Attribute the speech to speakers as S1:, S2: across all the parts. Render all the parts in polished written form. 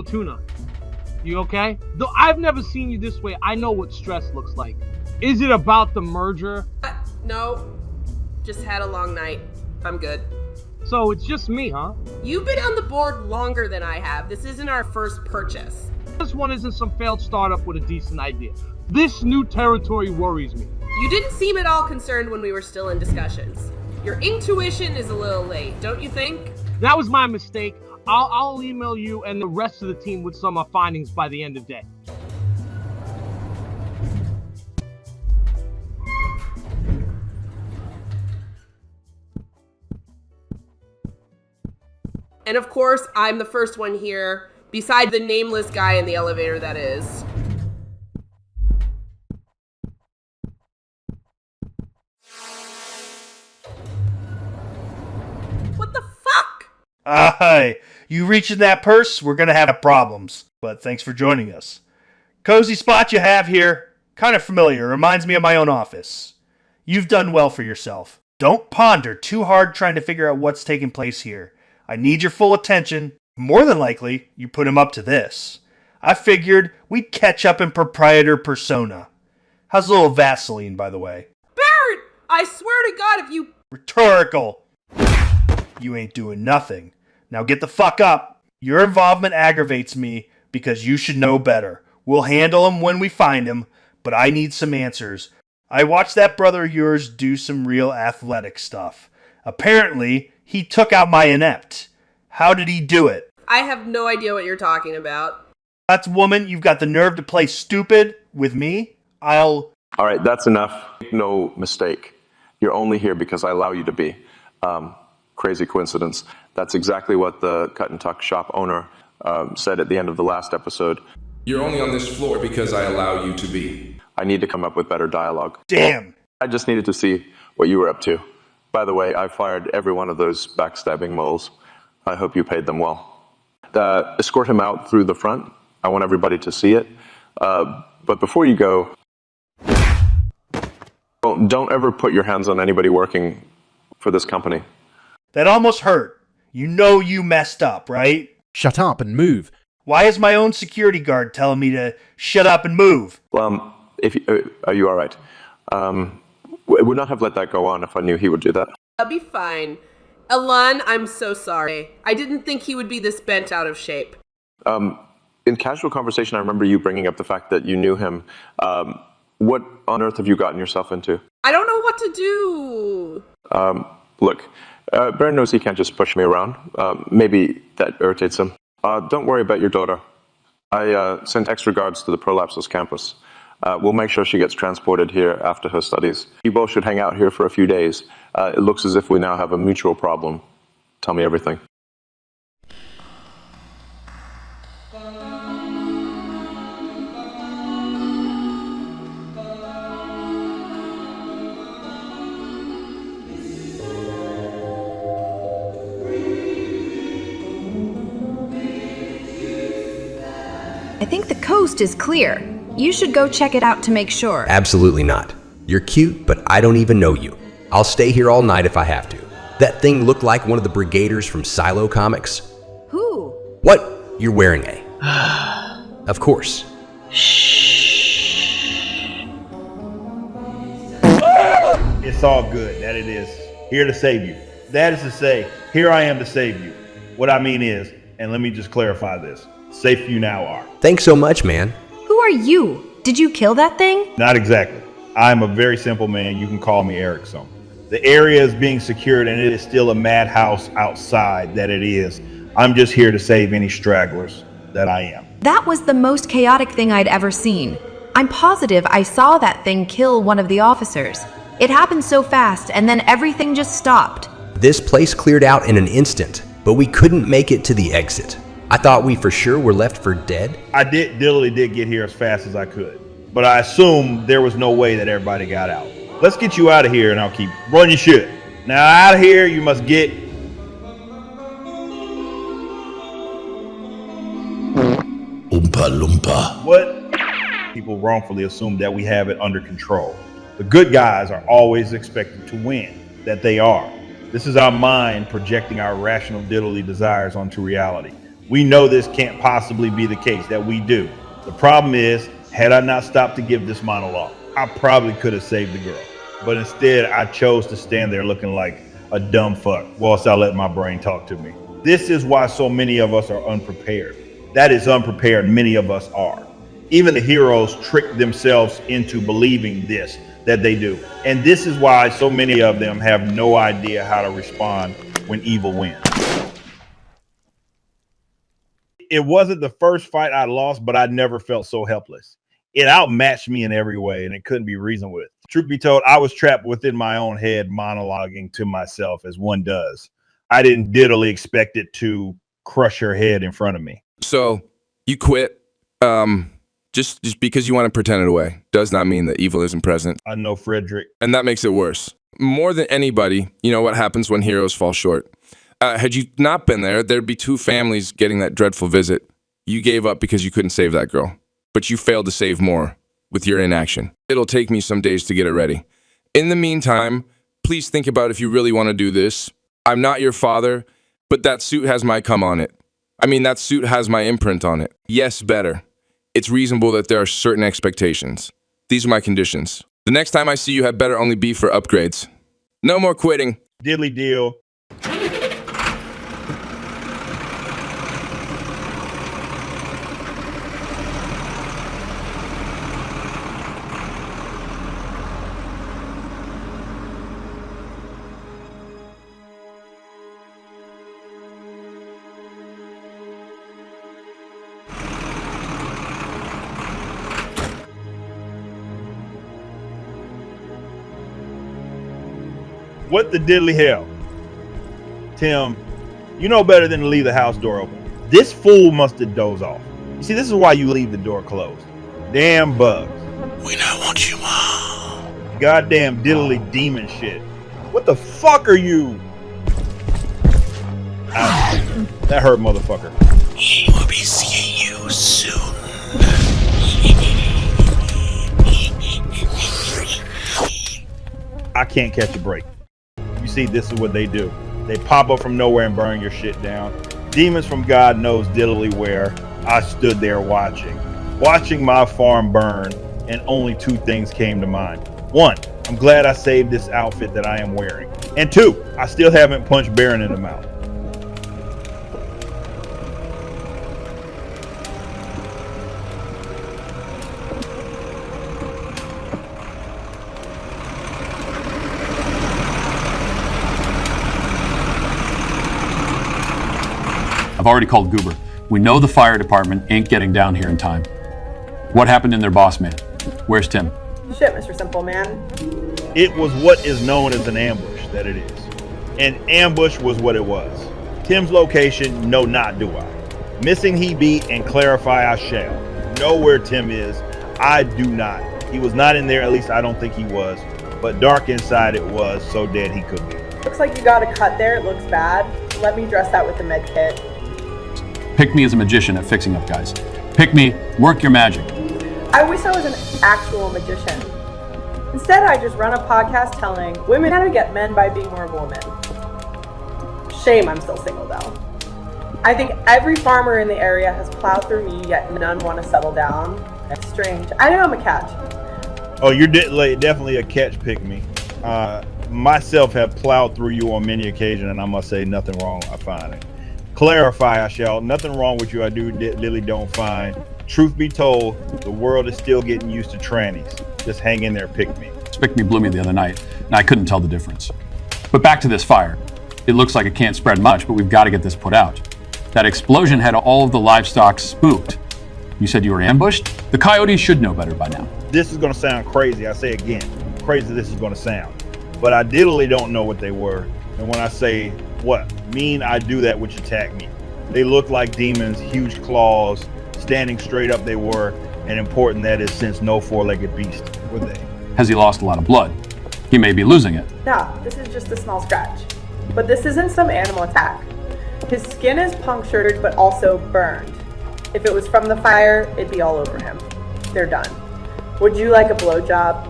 S1: Tuna, you okay? Though I've never seen you this way, I know what stress looks like. Is it about the merger?
S2: No, just had a long night. I'm good.
S1: So it's just me, huh?
S2: You've been on the board longer than I have. This isn't our first purchase.
S1: This one isn't some failed startup with a decent idea. This new territory worries me.
S2: You didn't seem at all concerned when we were still in discussions. Your intuition is a little late, don't you think?
S1: That was my mistake. I'll email you and the rest of the team with some findings by the end of the day.
S2: And of course, I'm the first one here, beside the nameless guy in the elevator, that is. What the fuck?
S3: Aye, you reaching that purse, we're gonna have problems. But thanks for joining us. Cozy spot you have here. Kind of familiar, reminds me of my own office. You've done well for yourself. Don't ponder too hard trying to figure out what's taking place here. I need your full attention. More than likely, you put him up to this. I figured we'd catch up in proprietor persona. How's a little Vaseline, by the way?
S2: Barrett! I swear to God, if you...
S3: Rhetorical. You ain't doing nothing. Now get the fuck up. Your involvement aggravates me because you should know better. We'll handle him when we find him, but I need some answers. I watched that brother of yours do some real athletic stuff. Apparently, he took out my inept. How did he do it?
S2: I have no idea what you're talking about.
S3: That's woman, you've got the nerve to play stupid with me?
S4: All right, that's enough. Make no mistake. You're only here because I allow you to be. Crazy coincidence. That's exactly what the Cut and Tuck shop owner said at the end of the last episode.
S5: You're only on this floor because I allow you to be.
S4: I need to come up with better dialogue.
S3: Damn.
S4: I just needed to see what you were up to. By the way, I fired every one of those backstabbing moles. I hope you paid them well. Escort him out through the front. I want everybody to see it. But before you go, don't ever put your hands on anybody working for this company.
S3: That almost hurt. You know you messed up, right?
S6: Shut up and move.
S3: Why is my own security guard telling me to shut up and move?
S4: Are you all right? Would not have let that go on if I knew he would do that.
S2: I'll be fine. Alan, I'm so sorry. I didn't think he would be this bent out of shape.
S4: In casual conversation, I remember you bringing up the fact that you knew him. What on earth have you gotten yourself into?
S2: I don't know what to do.
S4: Look, Baron knows he can't just push me around. Maybe that irritates him. Don't worry about your daughter. I sent extra guards to the Prolapsus campus. We'll make sure she gets transported here after her studies. You both should hang out here for a few days. It looks as if we now have a mutual problem. Tell me everything.
S7: I think the coast is clear. You should go check it out to make sure.
S8: Absolutely not. You're cute, but I don't even know you. I'll stay here all night if I have to. That thing looked like one of the Brigaders from Silo Comics.
S7: Who?
S8: What? You're wearing a... Of course.
S9: It's all good, that it is. Here to save you. That is to say, here I am to save you. What I mean is, and let me just clarify this, safe you now are.
S8: Thanks so much, man.
S7: Who are you? Did you kill that thing?
S9: Not exactly. I'm a very simple man. You can call me Ericsom. The area is being secured and it is still a madhouse outside that it is. I'm just here to save any stragglers that I am.
S7: That was the most chaotic thing I'd ever seen. I'm positive I saw that thing kill one of the officers. It happened so fast and then everything just stopped.
S8: This place cleared out in an instant, but we couldn't make it to the exit. I thought we for sure were left for dead.
S9: I literally did get here as fast as I could, but I assumed there was no way that everybody got out. Let's get you out of here and I'll keep running your shit. Now out of here you must get...
S6: Oompa Loompa.
S9: What? People wrongfully assume that we have it under control. The good guys are always expected to win, that they are. This is our mind projecting our rational diddly desires onto reality. We know this can't possibly be the case, that we do. The problem is, had I not stopped to give this monologue, I probably could have saved the girl. But instead, I chose to stand there looking like a dumb fuck whilst I let my brain talk to me. This is why so many of us are unprepared. That is unprepared, many of us are. Even the heroes trick themselves into believing this, that they do. And this is why so many of them have no idea how to respond when evil wins. It wasn't the first fight I lost, but I never felt so helpless. It outmatched me in every way, and it couldn't be reasoned with. Truth be told, I was trapped within my own head, monologuing to myself as one does. I didn't diddly expect it to crush her head in front of me.
S5: So you quit just because you want to pretend it away does not mean that evil isn't present.
S9: I know, Frederick.
S5: And that makes it worse. More than anybody, you know what happens when heroes fall short. Had you not been there, there'd be two families getting that dreadful visit. You gave up because you couldn't save that girl. But you failed to save more with your inaction. It'll take me some days to get it ready. In the meantime, please think about if you really want to do this. I'm not your father, but that suit has my cum on it. I mean, that suit has my imprint on it. Yes, better. It's reasonable that there are certain expectations. These are my conditions. The next time I see you had better only be for upgrades. No more quitting.
S9: Diddly deal. What the diddly hell? Tim, you know better than to leave the house door open. This fool must have dozed off. You see, this is why you leave the door closed. Damn bugs.
S6: We don't want you, Mom.
S9: Goddamn diddly demon shit. What the fuck are you? Ow. That hurt, motherfucker.
S6: He will be seeing you soon.
S9: I can't catch a break. You see, this is what they do. They pop up from nowhere and burn your shit down. Demons from God knows diddly where. I stood there watching my farm burn, and only two things came to mind. One, I'm glad I saved this outfit that I am wearing. And two, I still haven't punched Baron in the mouth.
S10: I've already called Goober. We know the fire department ain't getting down here in time. What happened in their boss man? Where's Tim?
S11: Shit, Mr. Simple Man.
S9: It was what is known as an ambush, that it is. An ambush was what it was. Tim's location, no, not do I. Missing he be, and clarify I shall. Know where Tim is, I do not. He was not in there, at least I don't think he was. But dark inside it was, so dead he could be.
S11: Looks like you got a cut there, it looks bad. Let me dress that with the med kit.
S10: Pick me as a magician at fixing up guys. Pick me, work your magic.
S11: I wish I was an actual magician. Instead, I just run a podcast telling women how to get men by being more of a woman. Shame I'm still single though. I think every farmer in the area has plowed through me, yet none want to settle down. It's strange. I know I'm a catch.
S9: Oh, you're definitely a catch pick me. Myself have plowed through you on many occasions, and I must say nothing wrong I find. Clarify I shall. Nothing wrong with you I do literally don't find. Truth be told, the world is still getting used to trannies. Just hang in there, pick me.
S10: Pick me blew me the other night, and I couldn't tell the difference. But back to this fire. It looks like it can't spread much, but we've got to get this put out. That explosion had all of the livestock spooked. You said you were ambushed? The coyotes should know better by now.
S9: This is going to sound crazy. I say again, crazy this is going to sound. But I literally don't know what they were. And when I say what, mean I do that which attack me. They look like demons, huge claws, standing straight up they were, and important that is since no four-legged beast were they.
S10: Has he lost a lot of blood? He may be losing it.
S11: Nah, this is just a small scratch. But this isn't some animal attack. His skin is punctured but also burned. If it was from the fire, it'd be all over him. They're done. Would you like a blowjob?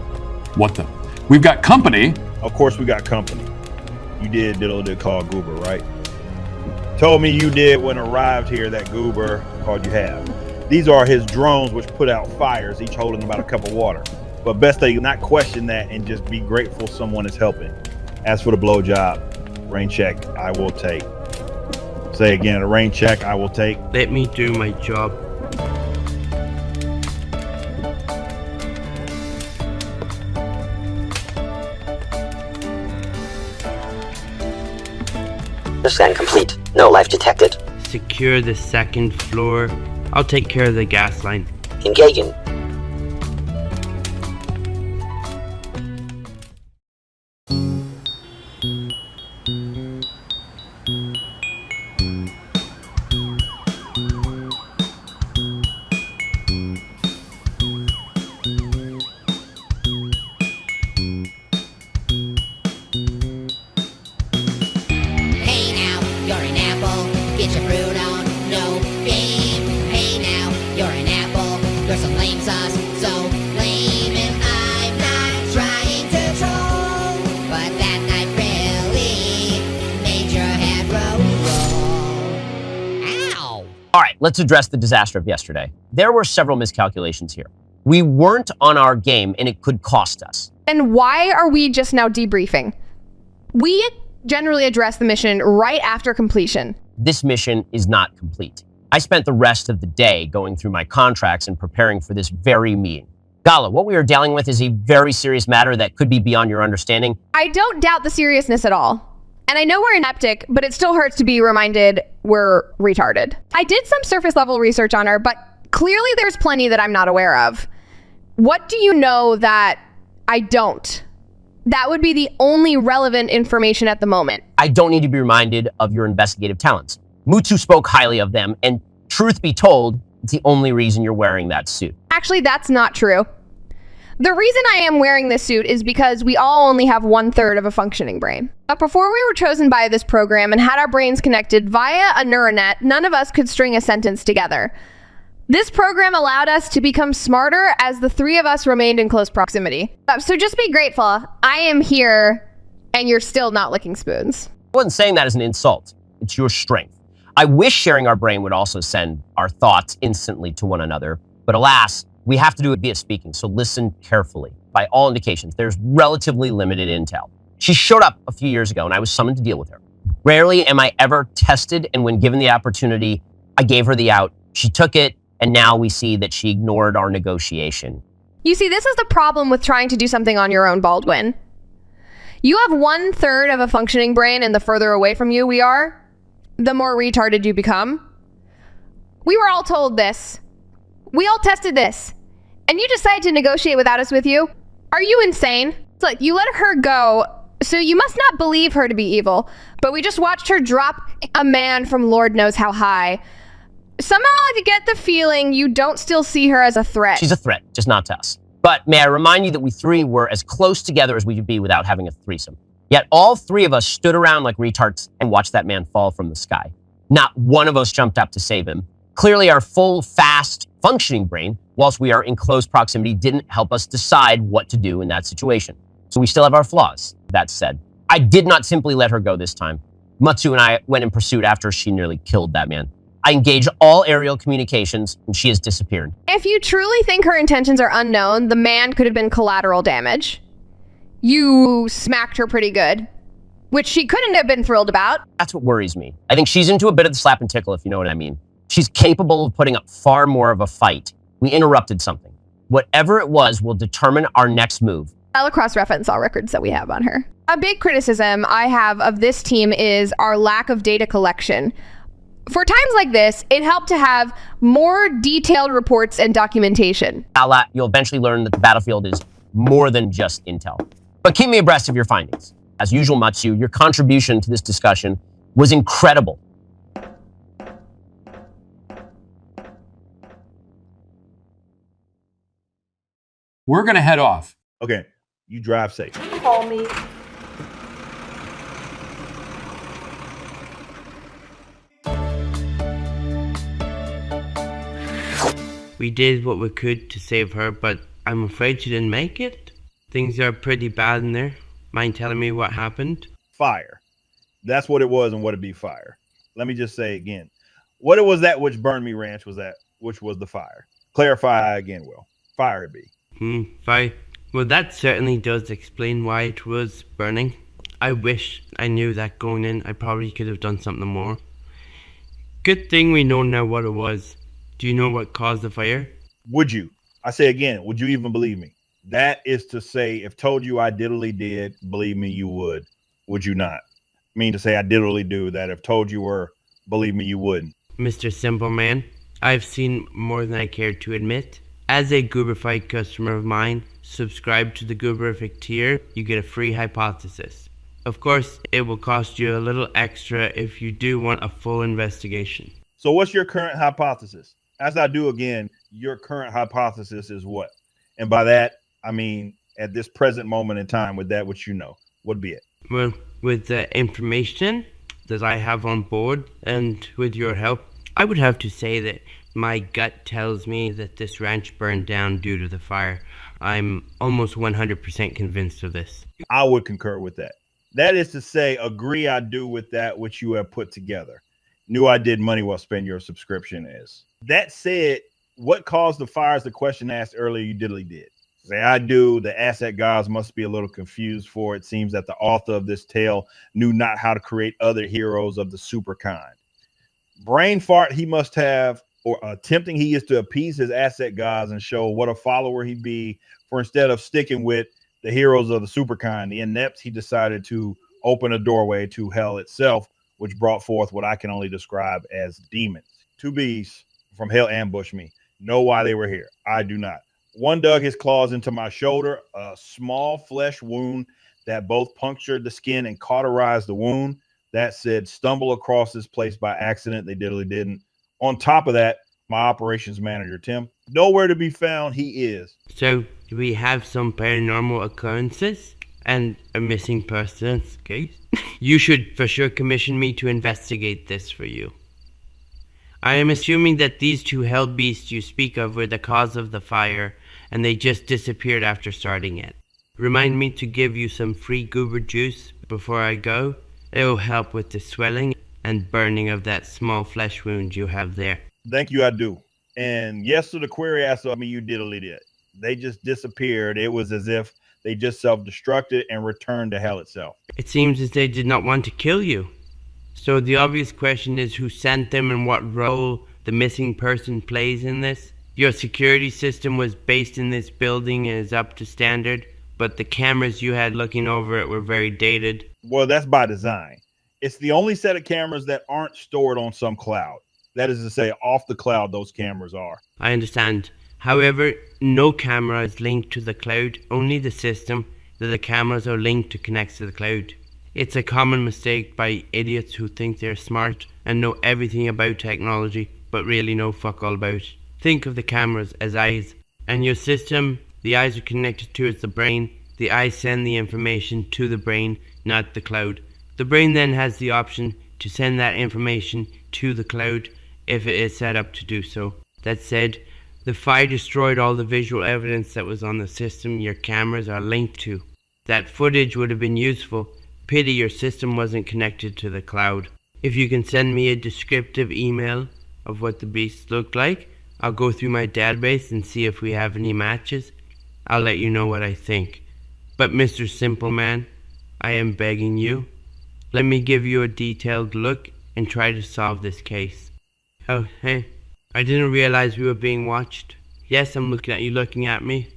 S10: What the? We've got company.
S9: Of course we got company. You did call Goober, right? told me you did when arrived here that Goober called you have. These are his drones which put out fires, each holding about a cup of water. But best that you not question that and just be grateful someone is helping. As for the blowjob, rain check, I will take. Say again, a rain check, I will take.
S12: Let me do my job.
S13: Scan complete. No life detected.
S12: Secure the second floor. I'll take care of the gas line.
S13: Engaging.
S14: Let's address the disaster of yesterday. There were several miscalculations here. We weren't on our game, and it could cost us.
S15: And why are we just now debriefing? We generally address the mission right after completion.
S14: This mission is not complete. I spent the rest of the day going through my contracts and preparing for this very meeting. Gala, what we are dealing with is a very serious matter that could be beyond your understanding.
S15: I don't doubt the seriousness at all. And I know we're ineptic, but it still hurts to be reminded we're retarded. I did some surface level research on her, but clearly there's plenty that I'm not aware of. What do you know that I don't? That would be the only relevant information at the moment.
S14: I don't need to be reminded of your investigative talents. Mutsu spoke highly of them, and truth be told, it's the only reason you're wearing that suit.
S15: Actually, that's not true. The reason I am wearing this suit is because we all only have 1/3 of a functioning brain. But before we were chosen by this program and had our brains connected via a neural net, none of us could string a sentence together. This program allowed us to become smarter as the three of us remained in close proximity. So just be grateful. I am here and you're still not licking spoons.
S14: I wasn't saying that as an insult. It's your strength. I wish sharing our brain would also send our thoughts instantly to one another, but alas, we have to do it via speaking, so listen carefully. By all indications, there's relatively limited intel. She showed up a few years ago, and I was summoned to deal with her. Rarely am I ever tested, and when given the opportunity, I gave her the out. She took it, and now we see that she ignored our negotiation.
S15: You see, this is the problem with trying to do something on your own, Baldwin. You have 1/3 of a functioning brain, and the further away from you we are, the more retarded you become. We were all told this. We all tested this. And you decided to negotiate without us with you? Are you insane? It's like, you let her go, so you must not believe her to be evil. But we just watched her drop a man from Lord knows how high. Somehow I get the feeling you don't still see her as a threat.
S14: She's a threat, just not to us. But may I remind you that we three were as close together as we could be without having a threesome. Yet all three of us stood around like retards and watched that man fall from the sky. Not one of us jumped up to save him. Clearly our full, fast, functioning brain, whilst we are in close proximity, didn't help us decide what to do in that situation. So we still have our flaws. That said, I did not simply let her go this time. Mutsu and I went in pursuit after she nearly killed that man. I engaged all aerial communications, and she has disappeared.
S15: If you truly think her intentions are unknown, the man could have been collateral damage. You smacked her pretty good, which she couldn't have been thrilled about.
S14: That's what worries me. I think she's into a bit of the slap and tickle, if you know what I mean. She's capable of putting up far more of a fight. We interrupted something. Whatever it was will determine our next move.
S15: I'll cross-reference all records that we have on her. A big criticism I have of this team is our lack of data collection. For times like this, it helped to have more detailed reports and documentation.
S14: You'll eventually learn that the battlefield is more than just intel. But keep me abreast of your findings. As usual, Matsu, your contribution to this discussion was incredible.
S10: We're going to head off.
S9: Okay, you drive safe.
S11: Call me.
S12: We did what we could to save her, but I'm afraid she didn't make it. Things are pretty bad in there. Mind telling me what happened?
S9: Fire. That's what it was and what it be fire. let me just say again, what it was that which burned me ranch was that which was the fire. Clarify again, Will. Fire it be.
S12: Fire. Well, that certainly does explain why it was burning. I wish I knew that going in. I probably could have done something more. Good thing we know now what it was. Do you know what caused the fire?
S9: Would you? I say again, would you even believe me? That is to say, if told you I diddly did, believe me, you would. Would you not? Mean to say I diddly do that. If told you were, believe me, you wouldn't.
S12: Mr. Simple Man, I've seen more than I care to admit. As a Gooberfied customer of mine, subscribe to the Gooberific tier, you get a free hypothesis. Of course, it will cost you a little extra if you do want a full investigation.
S9: So what's your current hypothesis? As I do again, your current hypothesis is what? And by that, I mean, at this present moment in time, with that which you know, what'd be it?
S12: Well, with the information that I have on board and with your help, I would have to say that my gut tells me that this ranch burned down due to the fire. I'm almost 100% convinced of this.
S9: I would concur with that. That is to say, agree I do with that which you have put together. Knew I did money well spent, your subscription is. That said, what caused the fire is the question asked earlier you diddly did. Say I do, the asset gods must be a little confused, for it seems that the author of this tale knew not how to create other heroes of the super kind. Brain fart he must have, or attempting he is to appease his asset gods and show what a follower he be, for instead of sticking with the heroes of the super kind, the inept, he decided to open a doorway to hell itself, which brought forth what I can only describe as demons. Two beasts from hell ambushed me. Know why they were here. I do not. One dug his claws into my shoulder, a small flesh wound that both punctured the skin and cauterized the wound. That said, stumble across this place by accident. They diddly didn't. On top of that, my operations manager, Tim, nowhere to be found. He is.
S12: So, do we have some paranormal occurrences and a missing persons case? You should for sure commission me to investigate this for you. I am assuming that these two hell beasts you speak of were the cause of the fire, and they just disappeared after starting it. Remind me to give you some free goober juice before I go. It will help with the swelling and burning of that small flesh wound you have there.
S9: Thank you, I do. And yes to the query asked of me, you diddly did. They just disappeared. It was as if they just self-destructed and returned to hell itself.
S12: It seems as they did not want to kill you. So the obvious question is who sent them and what role the missing person plays in this. Your security system was based in this building and is up to standard, but the cameras you had looking over it were very dated.
S9: Well, that's by design. It's the only set of cameras that aren't stored on some cloud. That is to say, off the cloud, those cameras are.
S12: I understand. However, no camera is linked to the cloud, only the system that the cameras are linked to connects to the cloud. It's a common mistake by idiots who think they're smart and know everything about technology, but really know fuck all about it. Think of the cameras as eyes, and your system, the eyes are connected towards the brain. The eyes send the information to the brain, not the cloud. The brain then has the option to send that information to the cloud if it is set up to do so. That said, the fire destroyed all the visual evidence that was on the system your cameras are linked to. That footage would have been useful. Pity your system wasn't connected to the cloud. If you can send me a descriptive email of what the beasts looked like, I'll go through my database and see if we have any matches. I'll let you know what I think. But Mr. Simple Man, I am begging you, let me give you a detailed look and try to solve this case. Oh, hey, I didn't realize we were being watched. Yes, I'm looking at you looking at me.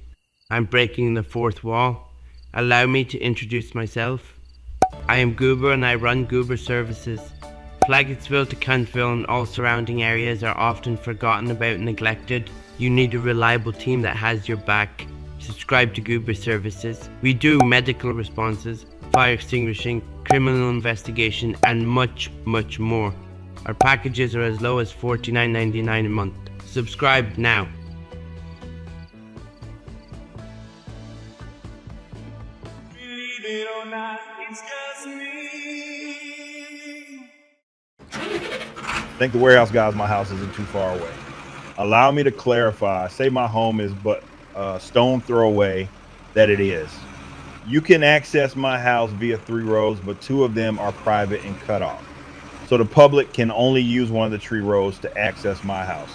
S12: I'm breaking the fourth wall. Allow me to introduce myself. I am Goober and I run Goober services. Flaggettsville to Cuntville and all surrounding areas are often forgotten about and neglected. You need a reliable team that has your back. Subscribe to Goober services. We do medical responses, fire extinguishing, criminal investigation, and much, much more. Our packages are as low as $49.99 a month. Subscribe now.
S6: Believe it or not, it's just me.
S9: I think the warehouse guys, my house isn't too far away. Allow me to clarify. Say my home is but a stone throw away, that it is. You can access my house via 3 roads, but 2 of them are private and cut off. so the public can only use one of the tree rows to access my house.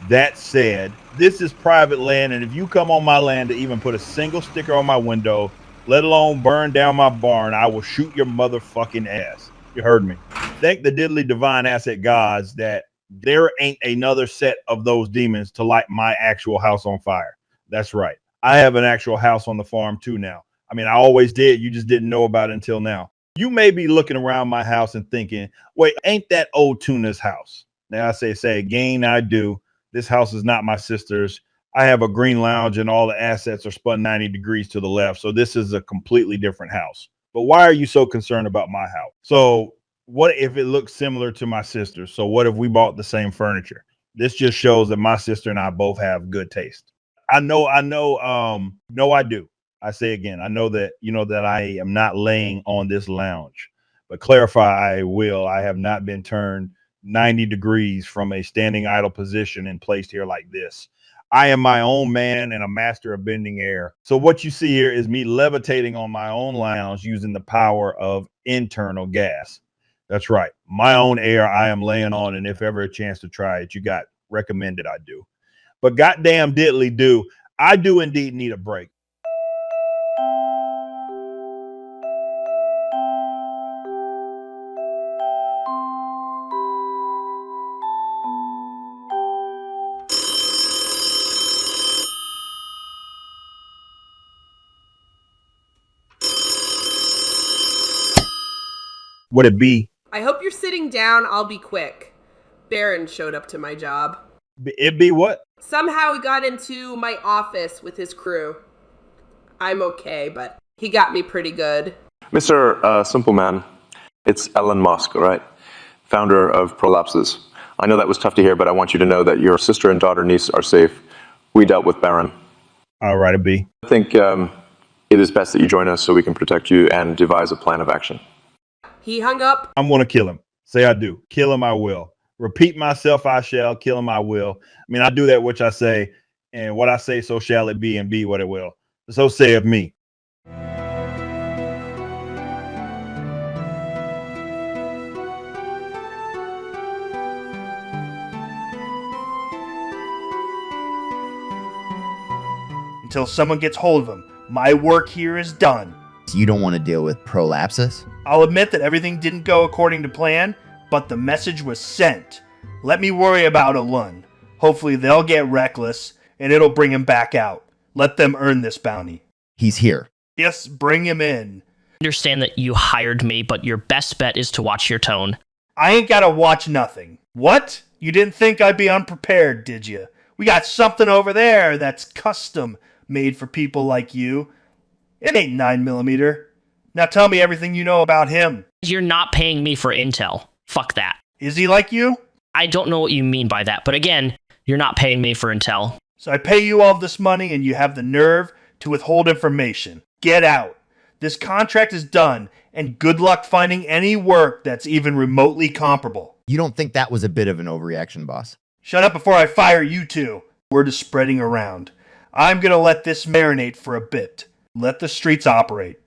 S9: That said, this is private land, and if you come on my land to even put a single sticker on my window, let alone burn down my barn, I will shoot your motherfucking ass. You heard me. Thank the diddly divine asset gods that there ain't another set of those demons to light my actual house on fire. That's right. I have an actual house on the farm too now. I mean, I always did. You just didn't know about it until now. You may be looking around my house and thinking, wait, ain't that old Tuna's house? Now I say again, I do. This house is not my sister's. I have a green lounge and all the assets are spun 90 degrees to the left. So this is a completely different house. But why are you so concerned about my house? So what if it looks similar to my sister's? So what if we bought the same furniture? This just shows that my sister and I both have good taste. No, I do. I say again, I know that, that I am not laying on this lounge, but clarify I will. I have not been turned 90 degrees from a standing idle position and placed here like this. I am my own man and a master of bending air. So what you see here is me levitating on my own lounge using the power of internal gas. That's right. My own air I am laying on, and if ever a chance to try it, you got recommended I do. But goddamn diddly do, I do indeed need a break. Would it be?
S2: I hope you're sitting down. I'll be quick. Baron showed up to my job.
S9: It be what?
S2: Somehow he got into my office with his crew. I'm okay, but he got me pretty good.
S4: Mr. Simple Man, it's Elon Musk, all right? Founder of Prolapses. I know that was tough to hear, but I want you to know that your sister and daughter niece are safe. We dealt with Baron.
S9: All right, B.
S4: I think it is best that you join us so we can protect you and devise a plan of action.
S2: He hung up.
S9: I'm going to kill him. Say I do. Kill him, I will. Repeat myself, I shall. Kill him, I will. I mean, I do that which I say, and what I say, so shall it be, and be what it will. So say of me.
S3: Until someone gets hold of him, my work here is done.
S16: You don't want to deal with Prolapsus?
S3: I'll admit that everything didn't go according to plan, but the message was sent. Let me worry about Alun. Hopefully they'll get reckless, and it'll bring him back out. Let them earn this bounty.
S16: He's here.
S3: Yes, bring him in.
S17: I understand that you hired me, but your best bet is to watch your tone.
S3: I ain't gotta watch nothing. What? You didn't think I'd be unprepared, did you? We got something over there that's custom made for people like you. It ain't 9mm. Now tell me everything you know about him.
S17: You're not paying me for intel. Fuck that.
S3: Is he like you?
S17: I don't know what you mean by that, but again, you're not paying me for intel.
S3: So I pay you all this money and you have the nerve to withhold information. Get out. This contract is done, and good luck finding any work that's even remotely comparable.
S16: You don't think that was a bit of an overreaction, boss?
S3: Shut up before I fire you two. Word is spreading around. I'm gonna let this marinate for a bit. Let the streets operate.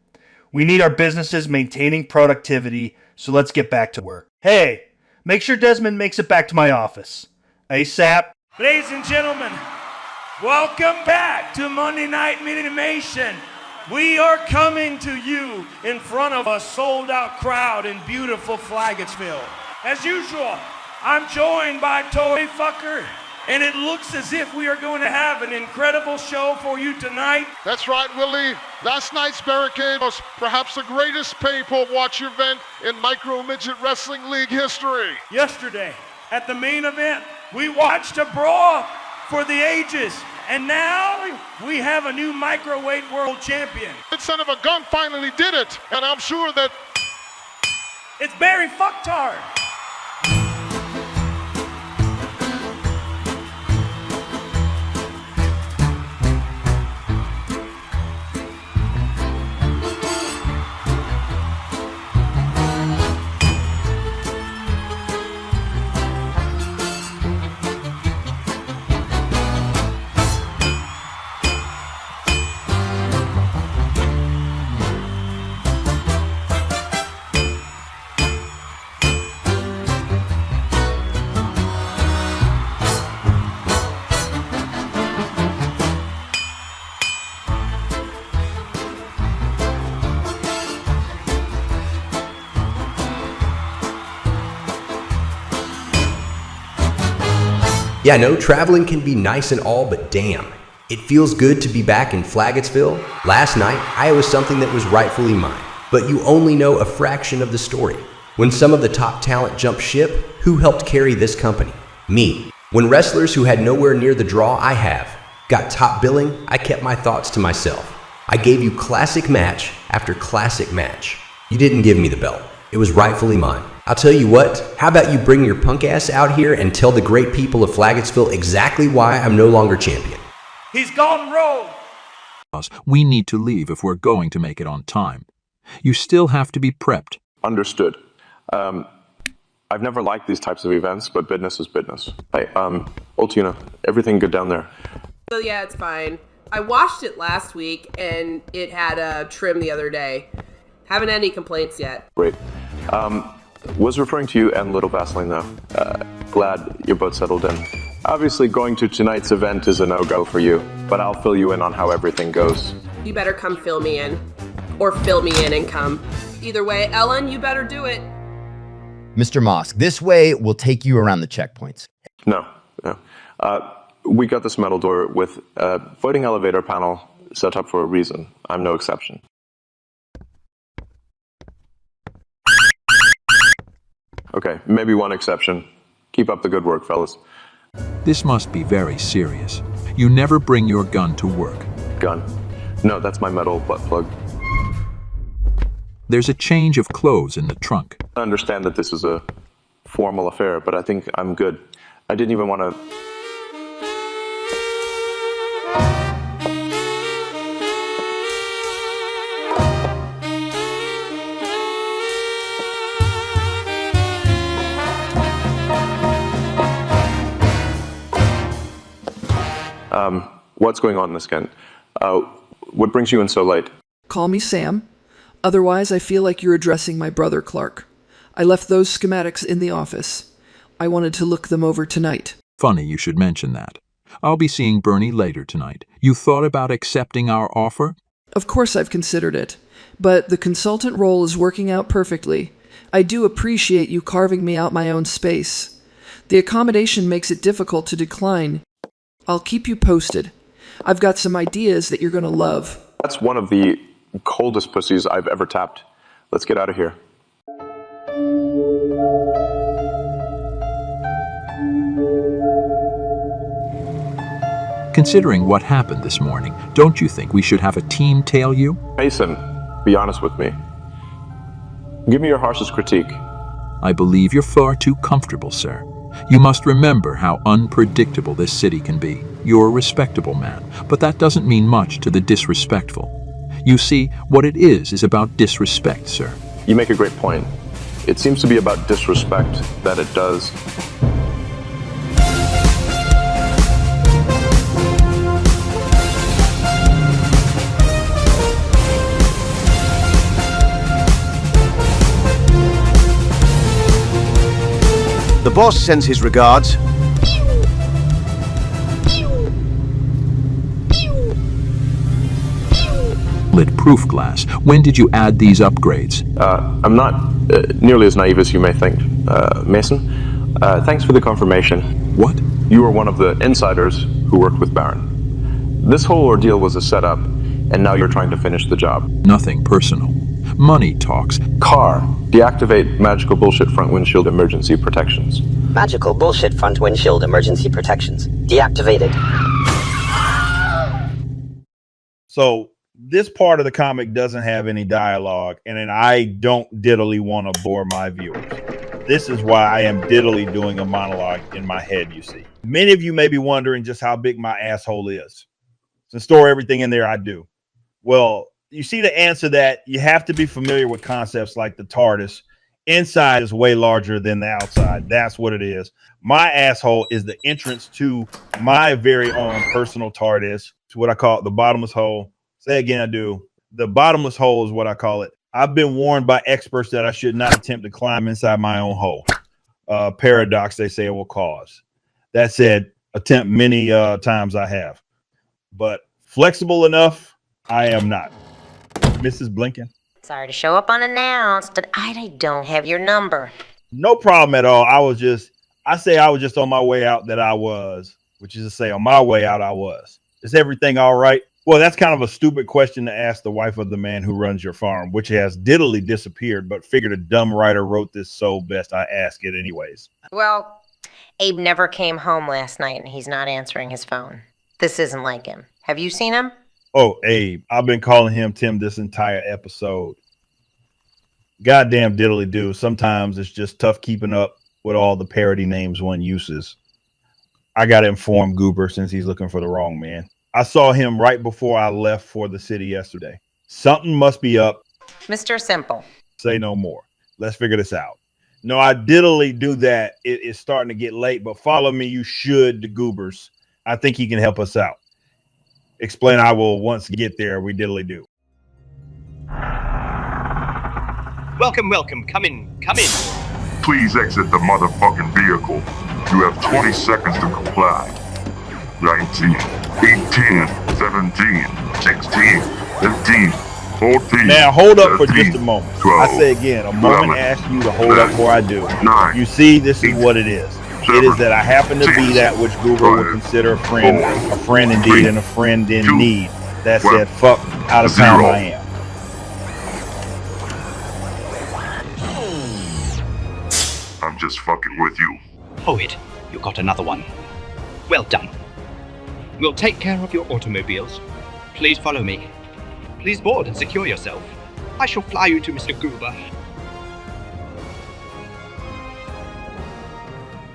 S3: We need our businesses maintaining productivity, so let's get back to work. Hey, make sure Desmond makes it back to my office. ASAP.
S6: Ladies and gentlemen, welcome back to Monday Night Minimation. We are coming to you in front of a sold-out crowd in beautiful Flaggettsville. As usual, I'm joined by Toy Fucker, and it looks as if we are going to have an incredible show for you tonight.
S18: That's right, Willie. Last night's Barricade was perhaps the greatest pay-per-watch event in Micro Midget Wrestling League history.
S6: Yesterday, at the main event, we watched a brawl for the ages, and now we have a new microweight world champion.
S18: The son of a gun finally did it, and I'm sure that...
S6: It's Barry Fucktard.
S8: Yeah, no, traveling can be nice and all, but damn, it feels good to be back in Flaggettsville. Last night, I was something that was rightfully mine, but you only know a fraction of the story. When some of the top talent jumped ship, who helped carry this company? Me. When wrestlers who had nowhere near the draw I have got top billing, I kept my thoughts to myself. I gave you classic match after classic match. You didn't give me the belt. It was rightfully mine. I'll tell you what, how about you bring your punk ass out here and tell the great people of Flaggettsville exactly why I'm no longer champion.
S6: He's gone rogue.
S10: We need to leave if we're going to make it on time. You still have to be prepped.
S4: Understood. I've never liked these types of events, but business is business. Hey, Ultina, everything good down there?
S2: So yeah, it's fine. I washed it last week, and it had a trim the other day. Haven't had any complaints yet.
S4: Great. Was referring to you and Little Vaseline, though. Glad you're both settled in. Obviously, going to tonight's event is a no-go for you, but I'll fill you in on how everything goes.
S2: You better come fill me in. Or fill me in and come. Either way, Ellen, you better do it.
S16: Mr. Mosk, this way will take you around the checkpoints.
S4: No. We got this metal door with a floating elevator panel set up for a reason. I'm no exception. Okay, maybe one exception. Keep up the good work, fellas.
S10: This must be very serious. You never bring your gun to work.
S4: Gun? No, that's my metal butt plug.
S10: There's a change of clothes in the trunk.
S4: I understand that this is a formal affair, but I think I'm good. I didn't even want to... What's going on in this Kent? What brings you in so late?
S19: Call me Sam. Otherwise, I feel like you're addressing my brother Clark. I left those schematics in the office. I wanted to look them over tonight.
S10: Funny you should mention that. I'll be seeing Bernie later tonight. You thought about accepting our offer?
S19: Of course I've considered it, but the consultant role is working out perfectly. I do appreciate you carving me out my own space. The accommodation makes it difficult to decline. I'll keep you posted. I've got some ideas that you're going to love.
S4: That's one of the coldest pussies I've ever tapped. Let's get out of here.
S10: Considering what happened this morning, don't you think we should have a team tail you?
S4: Mason, be honest with me. Give me your harshest critique.
S10: I believe you're far too comfortable, sir. You must remember how unpredictable this city can be. You're a respectable man, but that doesn't mean much to the disrespectful. You see, what it is about disrespect, sir.
S4: You make a great point. It seems to be about disrespect that it does.
S20: The boss sends his regards.
S10: Proof glass. When did you add these upgrades?
S4: I'm not nearly as naive as you may think, Mason. Thanks for the confirmation.
S10: What?
S4: You were one of the insiders who worked with Baron. This whole ordeal was a setup, and now you're trying to finish the job.
S10: Nothing personal. Money talks.
S4: Car. Deactivate magical bullshit front windshield emergency protections.
S13: Magical bullshit front windshield emergency protections. Deactivated.
S9: So this part of the comic doesn't have any dialogue, and then I don't diddly want to bore my viewers. This is why I am diddly doing a monologue in my head, you see. Many of you may be wondering just how big my asshole is. To store everything in there, I do. Well, you see, to answer that, you have to be familiar with concepts like the TARDIS. Inside is way larger than the outside. That's what it is. My asshole is the entrance to my very own personal TARDIS. It's what I call it, the bottomless hole. Say again, I do. The bottomless hole is what I call it. I've been warned by experts that I should not attempt to climb inside my own hole. Paradox, they say, it will cause. That said, attempt many times I have. But flexible enough, I am not. Mrs. Blinken.
S21: Sorry to show up unannounced, but I don't have your number.
S9: No problem at all. I say I was just on my way out that I was, which is to say on my way out I was. Is everything all right? Well, that's kind of a stupid question to ask the wife of the man who runs your farm, which has diddly disappeared, but figured a dumb writer wrote this so best I ask it anyways.
S21: Well, Abe never came home last night and he's not answering his phone. This isn't like him. Have you seen him?
S9: Oh, Abe. I've been calling him Tim this entire episode. Goddamn diddly do. Sometimes it's just tough keeping up with all the parody names one uses. I got to inform Goober since he's looking for the wrong man. I saw him right before I left for the city yesterday. Something must be up.
S21: Mr. Simple.
S9: Say no more. Let's figure this out. No, I diddly do that. It is starting to get late, but follow me. You should to Goober's. I think he can help us out. Explain I will once get there. We diddly do.
S22: Welcome, welcome. Come in, come in.
S23: Please exit the motherfucking vehicle. You have 20 seconds to comply. 19, 18, 17, 16, 15, 14.
S9: Now hold up
S23: 13,
S9: for just a moment.
S23: 12,
S9: I say again, a moment
S23: 11,
S9: asks you to hold up before I do.
S23: 9,
S9: You see, this is what it is.
S23: 7,
S9: It is that I happen to be
S23: 6,
S9: that which Goober would
S23: 5,
S9: consider a friend indeed,
S23: 3,
S9: and a friend in
S23: 2,
S9: need. That
S23: 1,
S9: said, fuck out of town
S23: 0.
S9: I am.
S23: I'm just fucking with you.
S22: Oh, it. You got another one. Well done. We'll take care of your automobiles. Please follow me. Please board and secure yourself. I shall fly you to Mr. Goober.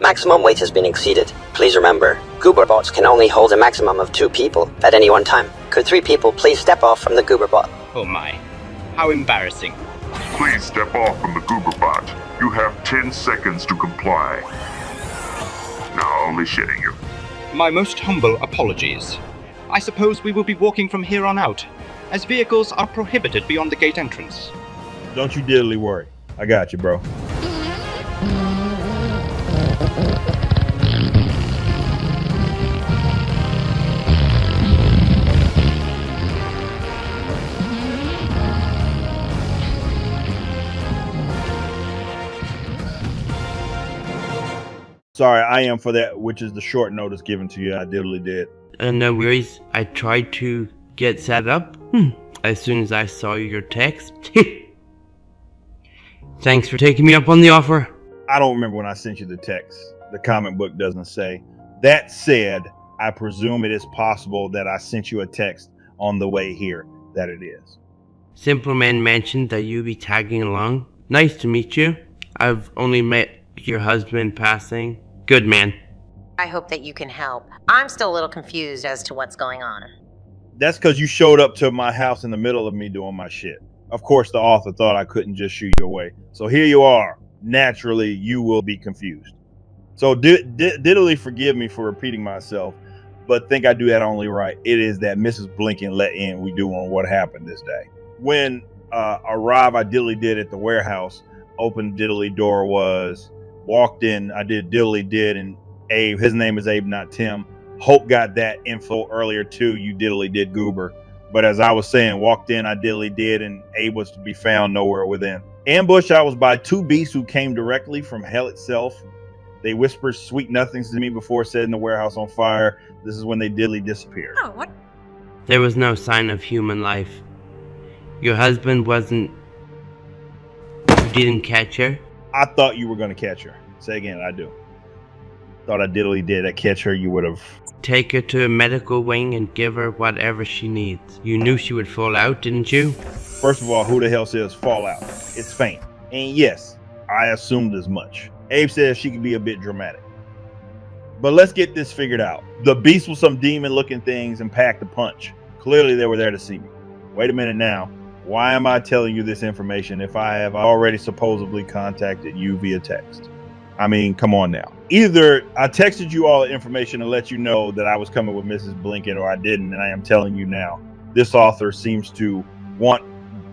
S13: Maximum weight has been exceeded. Please remember, Goober bots can only hold a maximum of 2 people at any one time. Could 3 people please step off from the Goober bot?
S22: Oh my. How embarrassing.
S23: Please step off from the Goober bot. You have 10 seconds to comply. Now only shitting you.
S22: My most humble apologies. I suppose we will be walking from here on out, as vehicles are prohibited beyond the gate entrance.
S9: Don't you diddly worry. I got you, bro. Sorry, I am for that, which is the short notice given to you. I diddly did.
S12: No worries. I tried to get set up as soon as I saw your text. Thanks for taking me up on the offer.
S9: I don't remember when I sent you the text. The comic book doesn't say. That said, I presume it is possible that I sent you a text on the way here that it is.
S12: Simple Man mentioned that you'd be tagging along. Nice to meet you. I've only met your husband passing. Good man.
S21: I hope that you can help. I'm still a little confused as to what's going on.
S9: That's because you showed up to my house in the middle of me doing my shit. Of course, the author thought I couldn't just shoot you away. So here you are. Naturally, you will be confused. So diddly forgive me for repeating myself, but think I do that only right. It is that Mrs. Blinken let in we do on what happened this day. When arrive, I diddly did at the warehouse. Opened diddly door was, walked in, I did diddly did, and Abe, his name is Abe, not Tim. Hope got that info earlier too. You diddly did Goober. But as I was saying, walked in, I diddly did, and Abe was to be found nowhere within. Ambush, I was by 2 beasts who came directly from hell itself. They whispered sweet nothings to me before setting the warehouse on fire. This is when they diddly disappeared.
S21: Oh, what?
S12: There was no sign of human life. Your husband wasn't... You didn't catch her?
S9: I thought you were going to catch her. Say again, I do. Thought I diddly did. I catch her, you would have...
S12: Take her to a medical wing and give her whatever she needs. You knew she would fall out, didn't you?
S9: First of all, who the hell says fall out? It's faint. And yes, I assumed as much. Abe says she could be a bit dramatic. But let's get this figured out. The beast was some demon-looking things and packed a punch. Clearly they were there to see me. Wait a minute now. Why am I telling you this information if I have already supposedly contacted you via text? I mean, come on now. Either I texted you all the information to let you know that I was coming with Mrs. Blinken, or I didn't, and I am telling you now. This author seems to want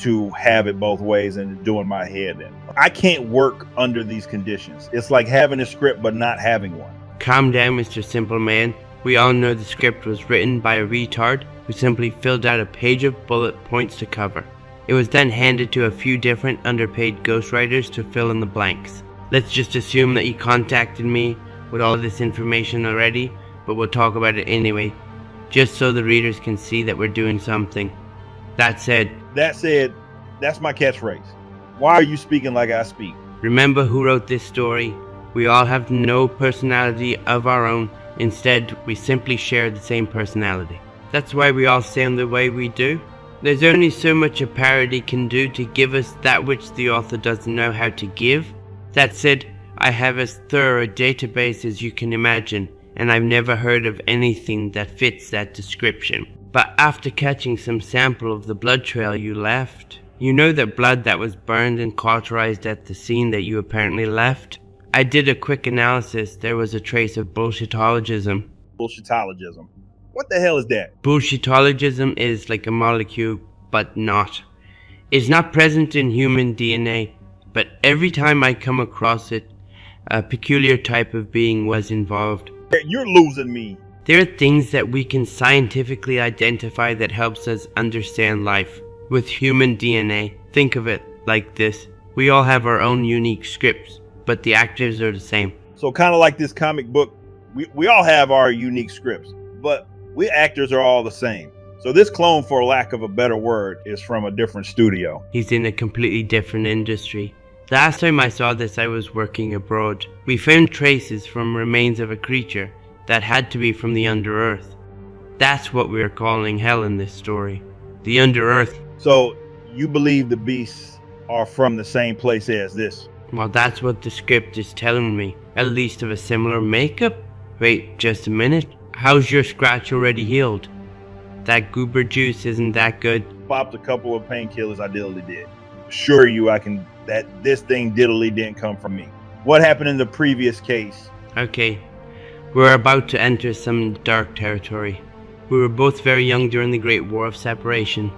S9: to have it both ways and doing my head in. I can't work under these conditions. It's like having a script but not having one.
S12: Calm down, Mr. Simple Man. We all know the script was written by a retard who simply filled out a page of bullet points to cover. It was then handed to a few different underpaid ghostwriters to fill in the blanks. Let's just assume that you contacted me with all this information already, but we'll talk about it anyway, just so the readers can see that we're doing something. That said,
S9: that's my catchphrase. Why are you speaking like I speak?
S12: Remember who wrote this story? We all have no personality of our own. Instead, we simply share the same personality. That's why we all sound the way we do. There's only so much a parody can do to give us that which the author doesn't know how to give. That said, I have as thorough a database as you can imagine, and I've never heard of anything that fits that description. But after catching some sample of the blood trail you left, you know that blood that was burned and cauterized at the scene that you apparently left? I did a quick analysis. There was a trace of bullshitologism.
S9: Bullshitologism? What the hell is that?
S12: Bullshitologism is like a molecule, but not. It's not present in human DNA, but every time I come across it, a peculiar type of being was involved.
S9: You're losing me.
S12: There are things that we can scientifically identify that helps us understand life. With human DNA, think of it like this. We all have our own unique scripts, but the actors are the same.
S9: So kind of like this comic book, we all have our unique scripts, but we actors are all the same. So this clone, for lack of a better word, is from a different studio.
S12: He's in a completely different industry. Last time I saw this, I was working abroad. We found traces from remains of a creature that had to be from the Under-Earth. That's what we're calling hell in this story. The Under-Earth.
S9: So you believe the beasts are from the same place as this?
S12: Well, that's what the script is telling me. At least of a similar makeup. Wait, just a minute. How's your scratch already healed? That goober juice isn't that good.
S9: Popped a couple of painkillers, I diddly did. Assure you that this thing diddly didn't come from me. What happened in the previous case?
S12: Okay, we're about to enter some dark territory. We were both very young during the Great War of Separation.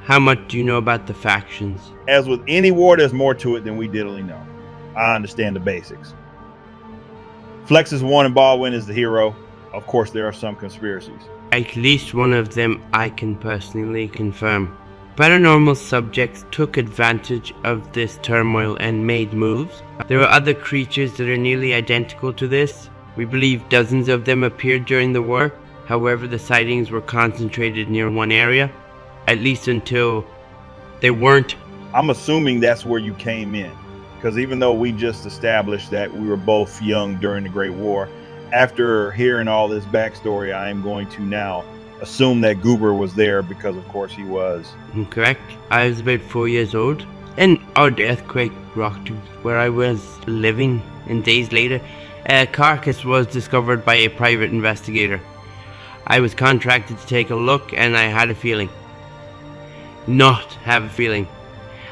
S12: How much do you know about the factions?
S9: As with any war, there's more to it than we diddly know. I understand the basics. Flex is one and Baldwin is the hero. Of course, there are some conspiracies.
S12: At least one of them I can personally confirm. Paranormal subjects took advantage of this turmoil and made moves. There are other creatures that are nearly identical to this. We believe dozens of them appeared during the war. However, the sightings were concentrated near one area, at least until they weren't.
S9: I'm assuming that's where you came in, because even though we just established that we were both young during the Great War, after hearing all this backstory, I am going to now assume that Goober was there because, of course, he was.
S12: Correct. I was about 4 years old. An odd earthquake rocked where I was living, and days later, a carcass was discovered by a private investigator. I was contracted to take a look, and I had a feeling.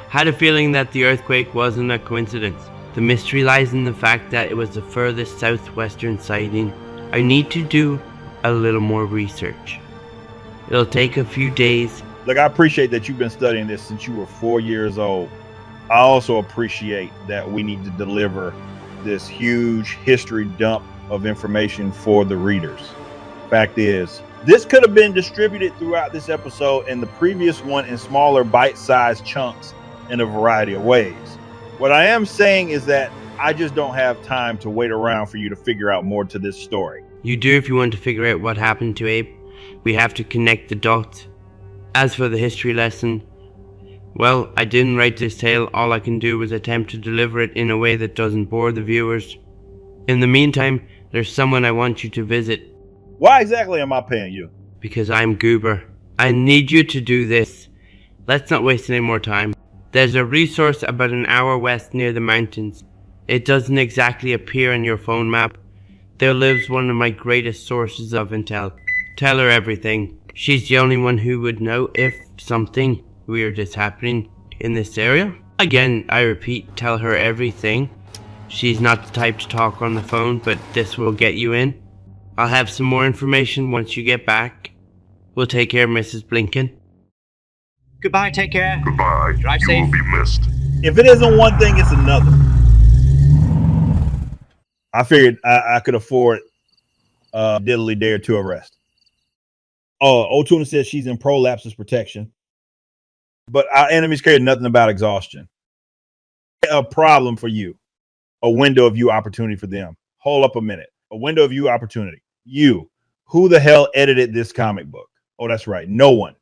S12: Had a feeling that the earthquake wasn't a coincidence. The mystery lies in the fact that it was the furthest southwestern sighting. I need to do a little more research. It'll take a few days.
S9: Look, I appreciate that you've been studying this since you were 4 years old. I also appreciate that we need to deliver this huge history dump of information for the readers. Fact is, this could have been distributed throughout this episode and the previous one in smaller bite-sized chunks in a variety of ways. What I am saying is that I just don't have time to wait around for you to figure out more to this story.
S12: You do if you want to figure out what happened to Abe. We have to connect the dots. As for the history lesson, well, I didn't write this tale. All I can do is attempt to deliver it in a way that doesn't bore the viewers. In the meantime, there's someone I want you to visit.
S9: Why exactly am I paying you?
S12: Because I'm Goober. I need you to do this. Let's not waste any more time. There's a resource about an hour west near the mountains. It doesn't exactly appear on your phone map. There lives one of my greatest sources of intel. Tell her everything. She's the only one who would know if something weird is happening in this area. Again, I repeat, tell her everything. She's not the type to talk on the phone, but this will get you in. I'll have some more information once you get back. We'll take care of Mrs. Blinken.
S22: Goodbye, take care.
S23: Goodbye.
S22: Drive
S23: You
S22: safe.
S23: will be missed.
S9: If it isn't one thing, it's another. I figured I could afford diddly dare to arrest. O'Tuna says she's in prolapsus protection, but our enemies care nothing about exhaustion. A problem for you, a window of view opportunity for them. Hold up a minute. A window of view opportunity. You. Who the hell edited this comic book? Oh, that's right. No one.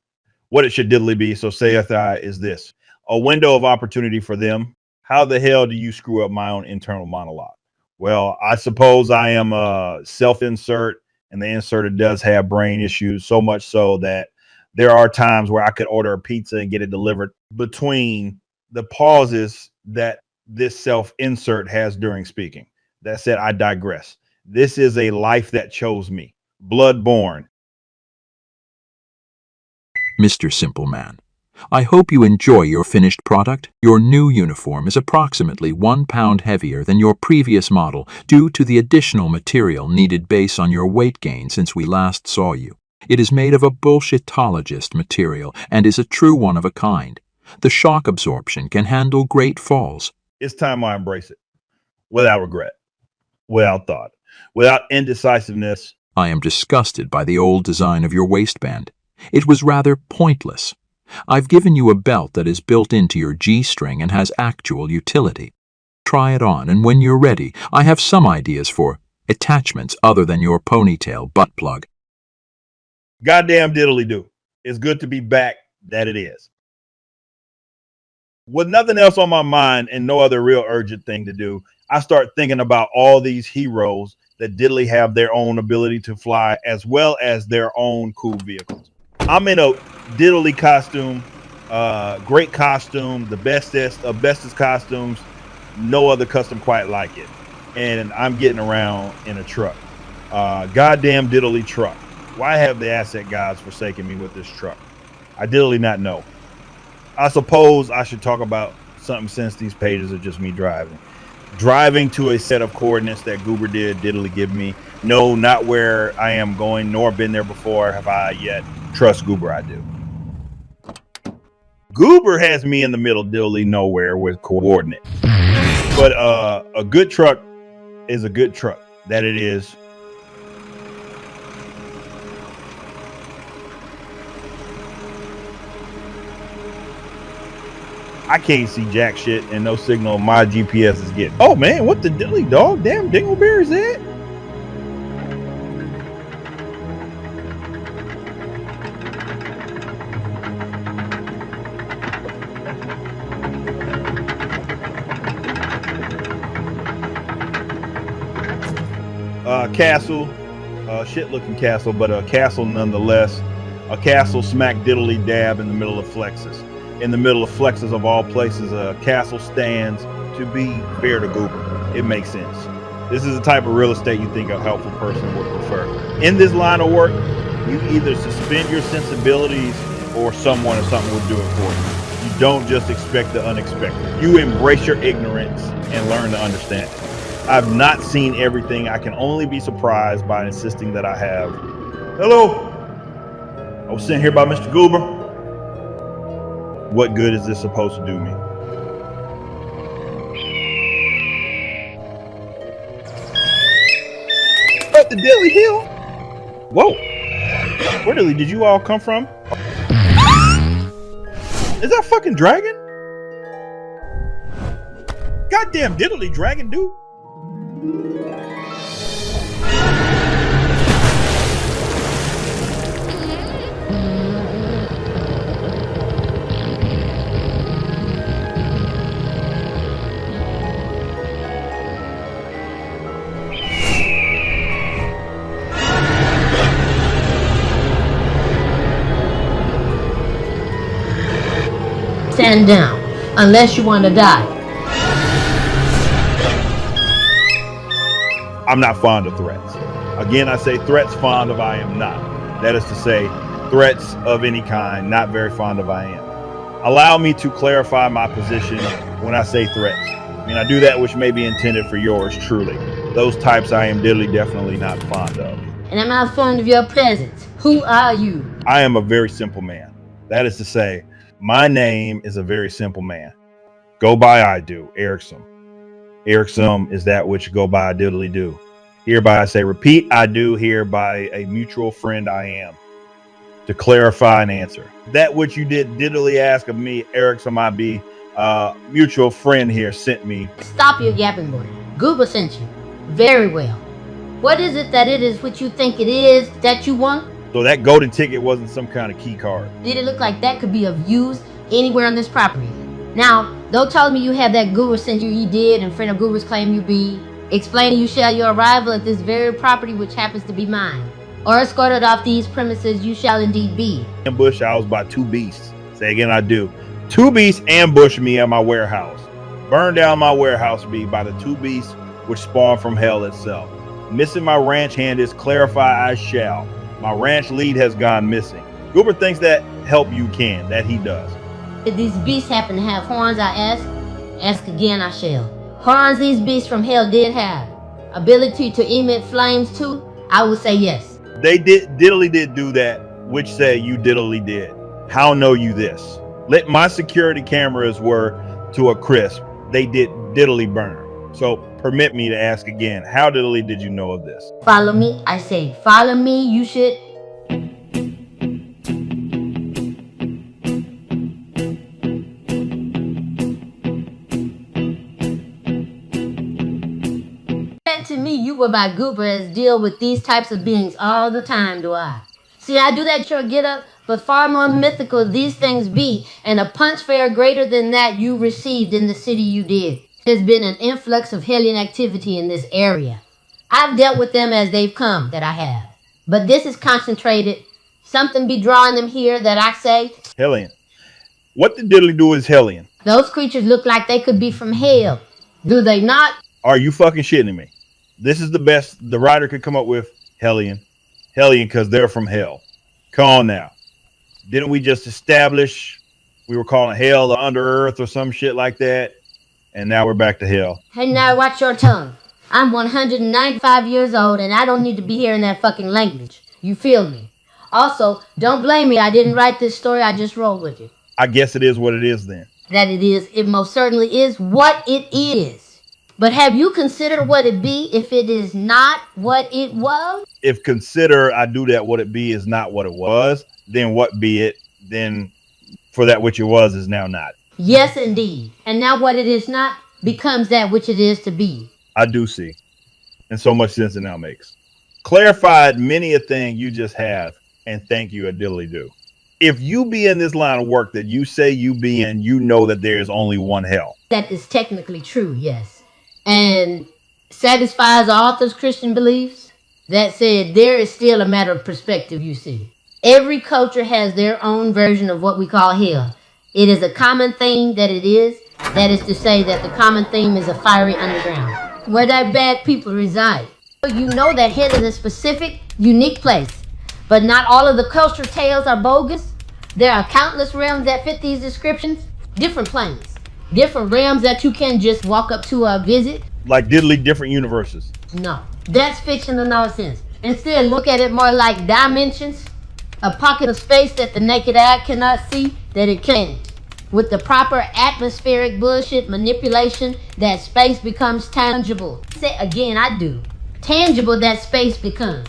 S9: What it should diddly be, so saith I, is this. A window of opportunity for them. How the hell do you screw up my own internal monologue? Well, I suppose I am a self-insert, and the inserter does have brain issues, so much so that there are times where I could order a pizza and get it delivered between the pauses that this self-insert has during speaking. That said, I digress. This is a life that chose me. Blood-born.
S1: Mr. Simple Man, I hope you enjoy your finished product. Your new uniform is approximately 1 pound heavier than your previous model due to the additional material needed based on your weight gain since we last saw you. It is made of a bullshitologist material and is a true one of a kind. The shock absorption can handle great falls.
S9: It's time I embrace it. Without regret. Without thought. Without indecisiveness.
S1: I am disgusted by the old design of your waistband. It was rather pointless. I've given you a belt that is built into your G-string and has actual utility. Try it on, and when you're ready, I have some ideas for attachments other than your ponytail butt plug.
S9: Goddamn diddly do. It's good to be back, that it is. With nothing else on my mind and no other real urgent thing to do, I start thinking about all these heroes that diddly have their own ability to fly as well as their own cool vehicles. I'm in a diddly costume, great costume, the bestest of bestest costumes, no other custom quite like it. And I'm getting around in a truck. Goddamn diddly truck. Why have the asset gods forsaken me with this truck? I diddly not know. I suppose I should talk about something since these pages are just me driving. Driving to a set of coordinates that Goober did diddly give me. No, not where I am going, nor been there before have I yet. Trust Goober, I do. Goober has me in the middle diddly nowhere with coordinates. But a good truck is a good truck. That it is. I can't see jack shit and no signal my GPS is getting. Oh man, what the dilly dog? Damn dingleberry is that? Castle, shit looking castle, but a castle nonetheless. A castle smack diddly dab in the middle of Flexus. In the middle of Flexus of all places, a castle stands to be fair to Goober. It makes sense. This is the type of real estate you think a helpful person would prefer. In this line of work, you either suspend your sensibilities or someone or something will do it for you. You don't just expect the unexpected. You embrace your ignorance and learn to understand it. I've not seen everything. I can only be surprised by insisting that I have. Hello. I was sent here by Mr. Goober. What good is this supposed to do me? What the dilly hill? Whoa. Where did you all come from? Is that fucking dragon? Goddamn diddly dragon, dude.
S5: Stand down, unless you want to die.
S9: I'm not fond of threats. Again, I say threats fond of I am not. That is to say, threats of any kind, not very fond of I am. Allow me to clarify my position when I say threats. I mean, I do that which may be intended for yours truly. Those types I am definitely not fond of.
S5: And I'm not fond of your presence. Who are you?
S9: I am a very simple man. That is to say, my name is a very simple man. Go by I do, Ericsom. Ericsom is that which go by diddly do. Hereby I say repeat I do, hereby a mutual friend I am. To clarify and answer. That which you did diddly ask of me, Ericsom I be, mutual friend here sent me.
S5: Stop your yapping, boy. Goober sent you. Very well. What is it that it is what you think it is that you want?
S9: So that golden ticket wasn't some kind of key card.
S5: Did it look like that could be of use anywhere on this property? Now, don't tell me you have that Goober sent you he did and friend of Goober's claim you be, explaining you shall your arrival at this very property which happens to be mine, or escorted off these premises you shall indeed be.
S9: Ambush I was by 2 beasts. Say again, I do. 2 beasts ambushed me at my warehouse. Burned down my warehouse be by the 2 beasts which spawned from hell itself. Missing my ranch hand is clarify I shall. My ranch lead has gone missing. Goober thinks that help you can, that he does.
S5: Did these beasts happen to have horns, I ask? Ask again, I shall. Horns these beasts from hell did have. Ability to emit flames too? I would say yes.
S9: They diddly did do that, which say you diddly did. How know you this? Let my security cameras were to a crisp. They did diddly burn. So permit me to ask again, how diddly did you know of this?
S5: Follow me, I say. Follow me, you should. To me, you were by Goober as deal with these types of beings all the time, do I? See, I do that your get up, but far more mythical these things be, and a punch fare greater than that you received in the city you did. There's been an influx of hellion activity in this area. I've dealt with them as they've come, that I have. But this is concentrated. Something be drawing them here that I say.
S9: Hellion. What the diddly do is Hellion?
S5: Those creatures look like they could be from hell. Do they not?
S9: Are you fucking shitting me? This is the best the writer could come up with. Hellion. Hellion because they're from hell. Come on now. Didn't we just establish we were calling hell the under earth or some shit like that? And now we're back to hell.
S5: Hey, now watch your tongue. I'm 195 years old and I don't need to be hearing that fucking language. You feel me? Also, don't blame me. I didn't write this story. I just rolled with it.
S9: I guess it is what it is then.
S5: That it is. It most certainly is what it is. But have you considered what it be if it is not what it was?
S9: If consider I do that what it be is not what it was, then what be it, then for that which it was is now not.
S5: Yes, indeed. And now what it is not becomes that which it is to be.
S9: I do see. And so much sense it now makes. Clarified many a thing you just have, and thank you a diddly do. If you be in this line of work that you say you be in, you know that there is only one hell.
S5: That is technically true, yes. And satisfies the author's Christian beliefs. That said, there is still a matter of perspective, you see. Every culture has their own version of what we call hell. It is a common thing that it is. That is to say that the common theme is a fiery underground, where that bad people reside. You know that hell is a specific, unique place. But not all of the cultural tales are bogus. There are countless realms that fit these descriptions. Different planes. Different realms that you can just walk up to or visit.
S9: Like diddly different universes.
S5: No, that's fictional nonsense. Instead, look at it more like dimensions. A pocket of space that the naked eye cannot see, that it can't. With the proper atmospheric bullshit manipulation, that space becomes tangible. Say again, I do. Tangible that space becomes.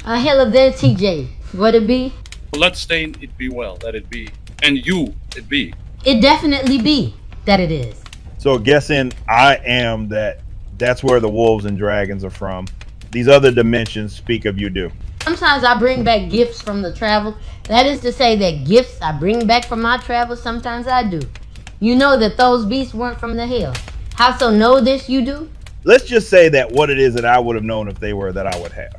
S5: A hell of that, TJ. Would it be?
S7: Bloodstain, it be well, that it be. And you, it be.
S5: It definitely be. That it is.
S9: So guessing I am that's where the wolves and dragons are from. These other dimensions speak of you do.
S5: Sometimes I bring back gifts from the travel. That is to say that gifts I bring back from my travels, sometimes I do. You know that those beasts weren't from the hell. How so know this you do?
S9: Let's just say that what it is that I would have known if they were that I would have.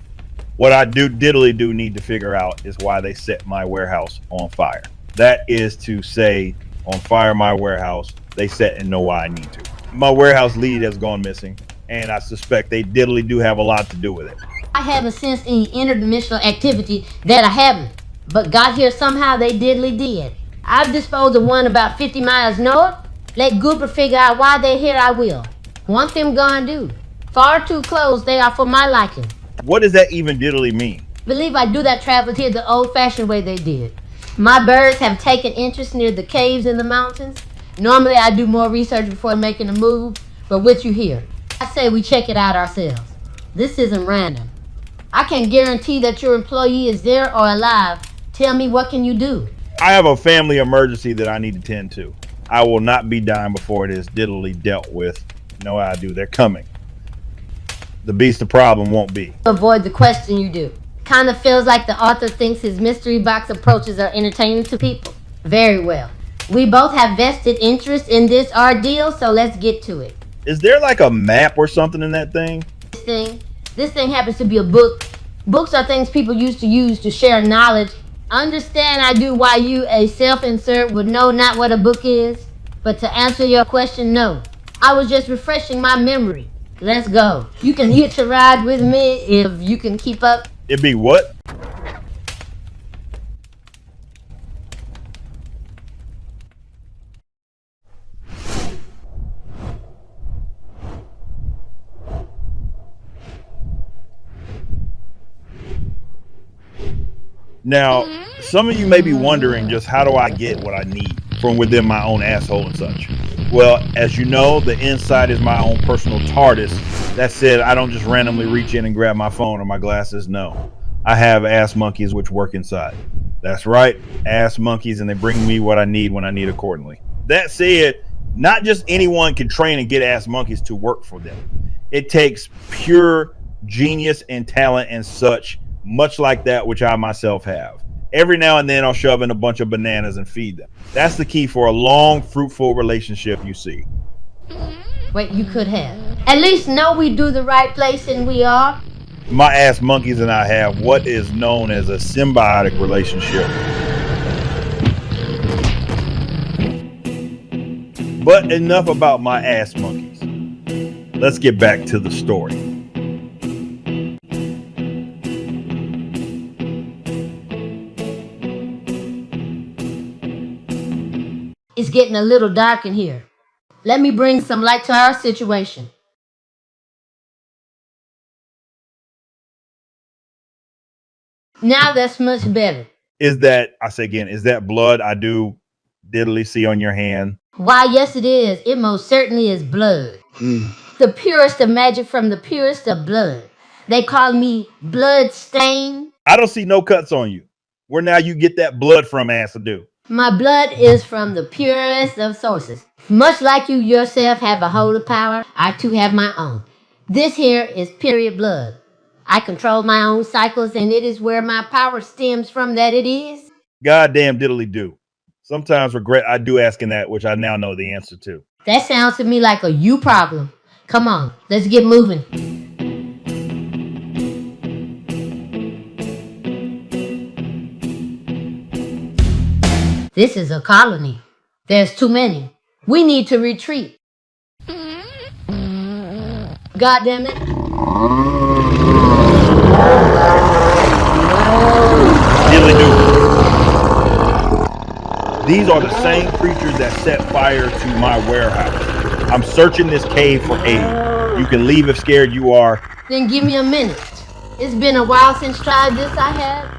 S9: What I diddly do need to figure out is why they set my warehouse on fire. That is to say, on fire my warehouse, they set and know why I need to. My warehouse lead has gone missing, and I suspect they diddly do have a lot to do with it.
S5: I haven't sensed any interdimensional activity that I haven't, but got here somehow they diddly did. I've disposed of one about 50 miles north. Let Goober figure out why they're here, I will. Want them gone do. Far too close they are for my liking.
S9: What does that even diddly mean?
S5: Believe I do that travel here the old-fashioned way they did. My birds have taken interest near the caves in the mountains. Normally I do more research before making a move, but with you here, I say we check it out ourselves. This isn't random. I can guarantee that your employee is there or alive. Tell me, what can you do?
S9: I have a family emergency that I need to tend to. I will not be dying before it is diddly dealt with. No, I do. They're coming. The beast the problem won't be.
S5: Avoid the question you do. Kind of feels like the author thinks his mystery box approaches are entertaining to people. Very well. We both have vested interest in this ordeal, so let's get to it.
S9: Is there like a map or something in that thing?
S5: This thing happens to be a book. Books are things people used to use to share knowledge. Understand I do why you, a self-insert, would know not what a book is? But to answer your question, no. I was just refreshing my memory. Let's go. You can hitch a ride with me if you can keep up.
S9: It'd be what? Now, some of you may be wondering just how do I get what I need from within my own asshole and such. Well, as you know, the inside is my own personal TARDIS. That said, I don't just randomly reach in and grab my phone or my glasses. No, I have ass monkeys which work inside. That's right, ass monkeys, and they bring me what I need when I need accordingly. That said, not just anyone can train and get ass monkeys to work for them. It takes pure genius and talent and such, much like that which I myself have. Every now and then I'll shove in a bunch of bananas and feed them. That's the key for a long, fruitful relationship, you see.
S5: Wait, you could have. At least know we do the right place and we are.
S9: My ass monkeys and I have what is known as a symbiotic relationship. But enough about my ass monkeys. Let's get back to the story.
S5: It's getting a little dark in here. Let me bring some light to our situation. Now that's much better.
S9: Is that, I say again, is that blood I do diddly see on your hand?
S5: Why, yes it is. It most certainly is blood. The purest of magic from the purest of blood. They call me blood stain.
S9: I don't see no cuts on you. Where now you get that blood from, ass do?
S5: My blood is from the purest of sources. Much like you yourself have a holy power, I too have my own. This here is period blood. I control my own cycles, and it is where my power stems from that it is.
S9: Goddamn diddly do. Sometimes regret I do asking that, which I now know the answer to.
S5: That sounds to me like a you problem. Come on, let's get moving. This is a colony. There's too many. We need to retreat. God damn it.
S9: These are the same creatures that set fire to my warehouse. I'm searching this cave for aid. You can leave if scared you are.
S5: Then give me a minute. It's been a while since tried this I have.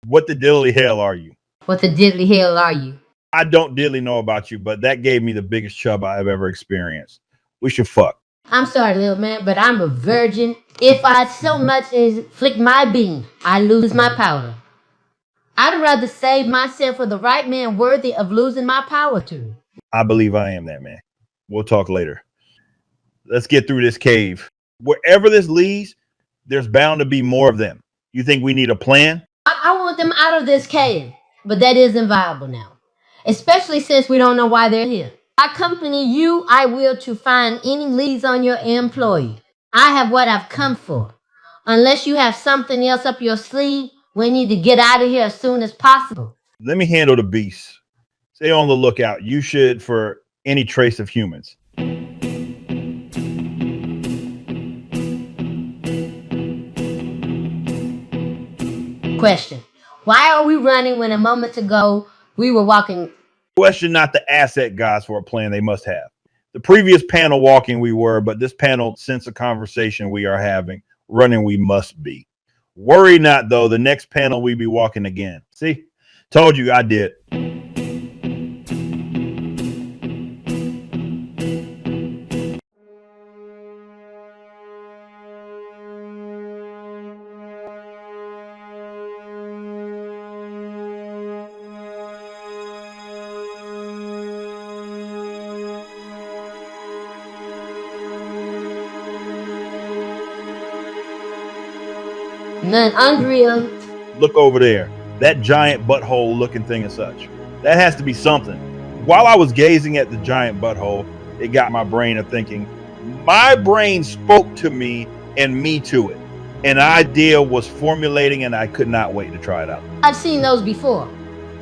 S9: What the diddly hell are you?
S5: What the diddly hell are you?
S9: I don't diddly know about you, but that gave me the biggest chub I've ever experienced. We should fuck.
S5: I'm sorry, little man, but I'm a virgin. If I so much as flick my bean, I lose my power. I'd rather save myself for the right man worthy of losing my power to.
S9: I believe I am that man. We'll talk later. Let's get through this cave. Wherever this leads, there's bound to be more of them. You think we need a plan?
S5: I want them out of this cave, but that isn't viable now. Especially since we don't know why they're here. Accompany you, I will, to find any leads on your employee. I have what I've come for. Unless you have something else up your sleeve, we need to get out of here as soon as possible.
S9: Let me handle the beast. Stay on the lookout. You should for any trace of humans.
S5: Question. Why are we running when a moment ago we were walking?
S9: Question not the asset guys for a plan they must have. The previous panel walking we were, but this panel sense a conversation we are having. Running we must be. Worry not though, the next panel we be walking again. See? Told you I did.
S5: None unreal.
S9: Look over there. That giant butthole looking thing and such. That has to be something. While I was gazing at the giant butthole, it got my brain a thinking. My brain spoke to me and me to it. An idea was formulating and I could not wait to try it out.
S5: I've seen those before.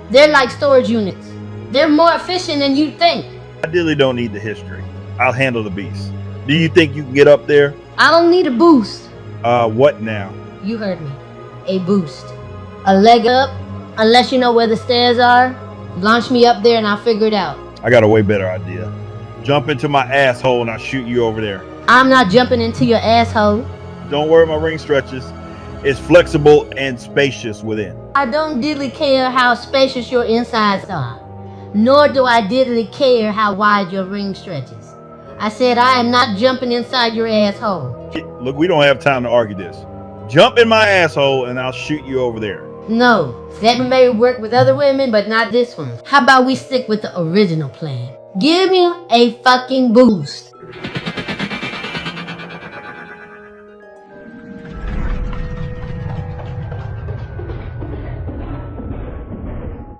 S5: They're like storage units. They're more efficient than you'd think.
S9: I really don't need the history. I'll handle the beast. Do you think you can get up there?
S5: I don't need a boost.
S9: What now?
S5: You heard me. A boost. A leg up, unless you know where the stairs are. Launch me up there and I'll figure it out.
S9: I got a way better idea. Jump into my asshole and I'll shoot you over there.
S5: I'm not jumping into your asshole.
S9: Don't worry, my ring stretches. It's flexible and spacious within.
S5: I don't diddly care how spacious your insides are. Nor do I diddly care how wide your ring stretches. I said I am not jumping inside your asshole.
S9: Look, we don't have time to argue this. Jump in my asshole and I'll shoot you over there.
S5: No, that may work with other women, but not this one. How about we stick with the original plan? Give me a fucking boost.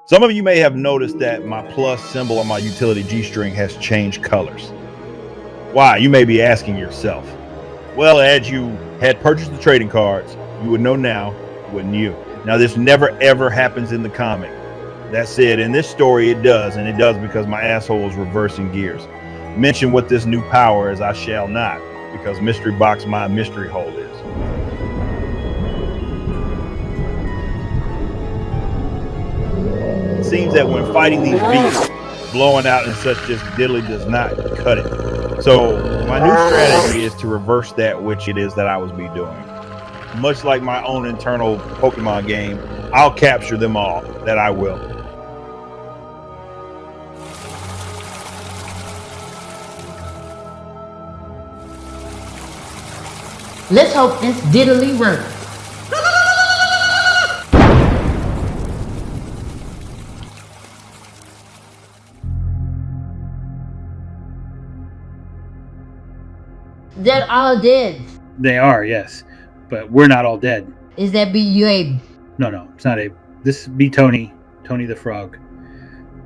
S9: Some of you may have noticed that my plus symbol on my utility G-string has changed colors. Why, you may be asking yourself. Well, as you had purchased the trading cards, you would know now, wouldn't you? Now, this never ever happens in the comic. That said, in this story it does, and it does because my asshole is reversing gears. Mention what this new power is, I shall not, because mystery box my mystery hole is. It seems that when fighting these beasts, blowing out and such just diddly does not cut it. So my new strategy is to reverse that which it is that I was be doing. Much like my own internal Pokemon game, I'll capture them all, that I will.
S5: Let's hope this diddly works. They're all dead.
S11: They are, yes. But we're not all dead.
S5: Is that be you, Abe?
S11: No, it's not Abe. This be Tony the Frog.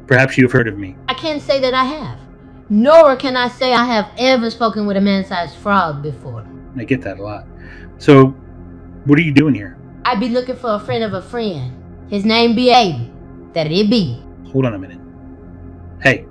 S11: Perhaps you've heard of me.
S5: I can't say that I have. Nor can I say I have ever spoken with a man-sized frog before.
S11: I get that a lot. So, what are you doing here?
S5: I be looking for a friend of a friend. His name be Abe. That it be.
S11: Hold on a minute. Hey,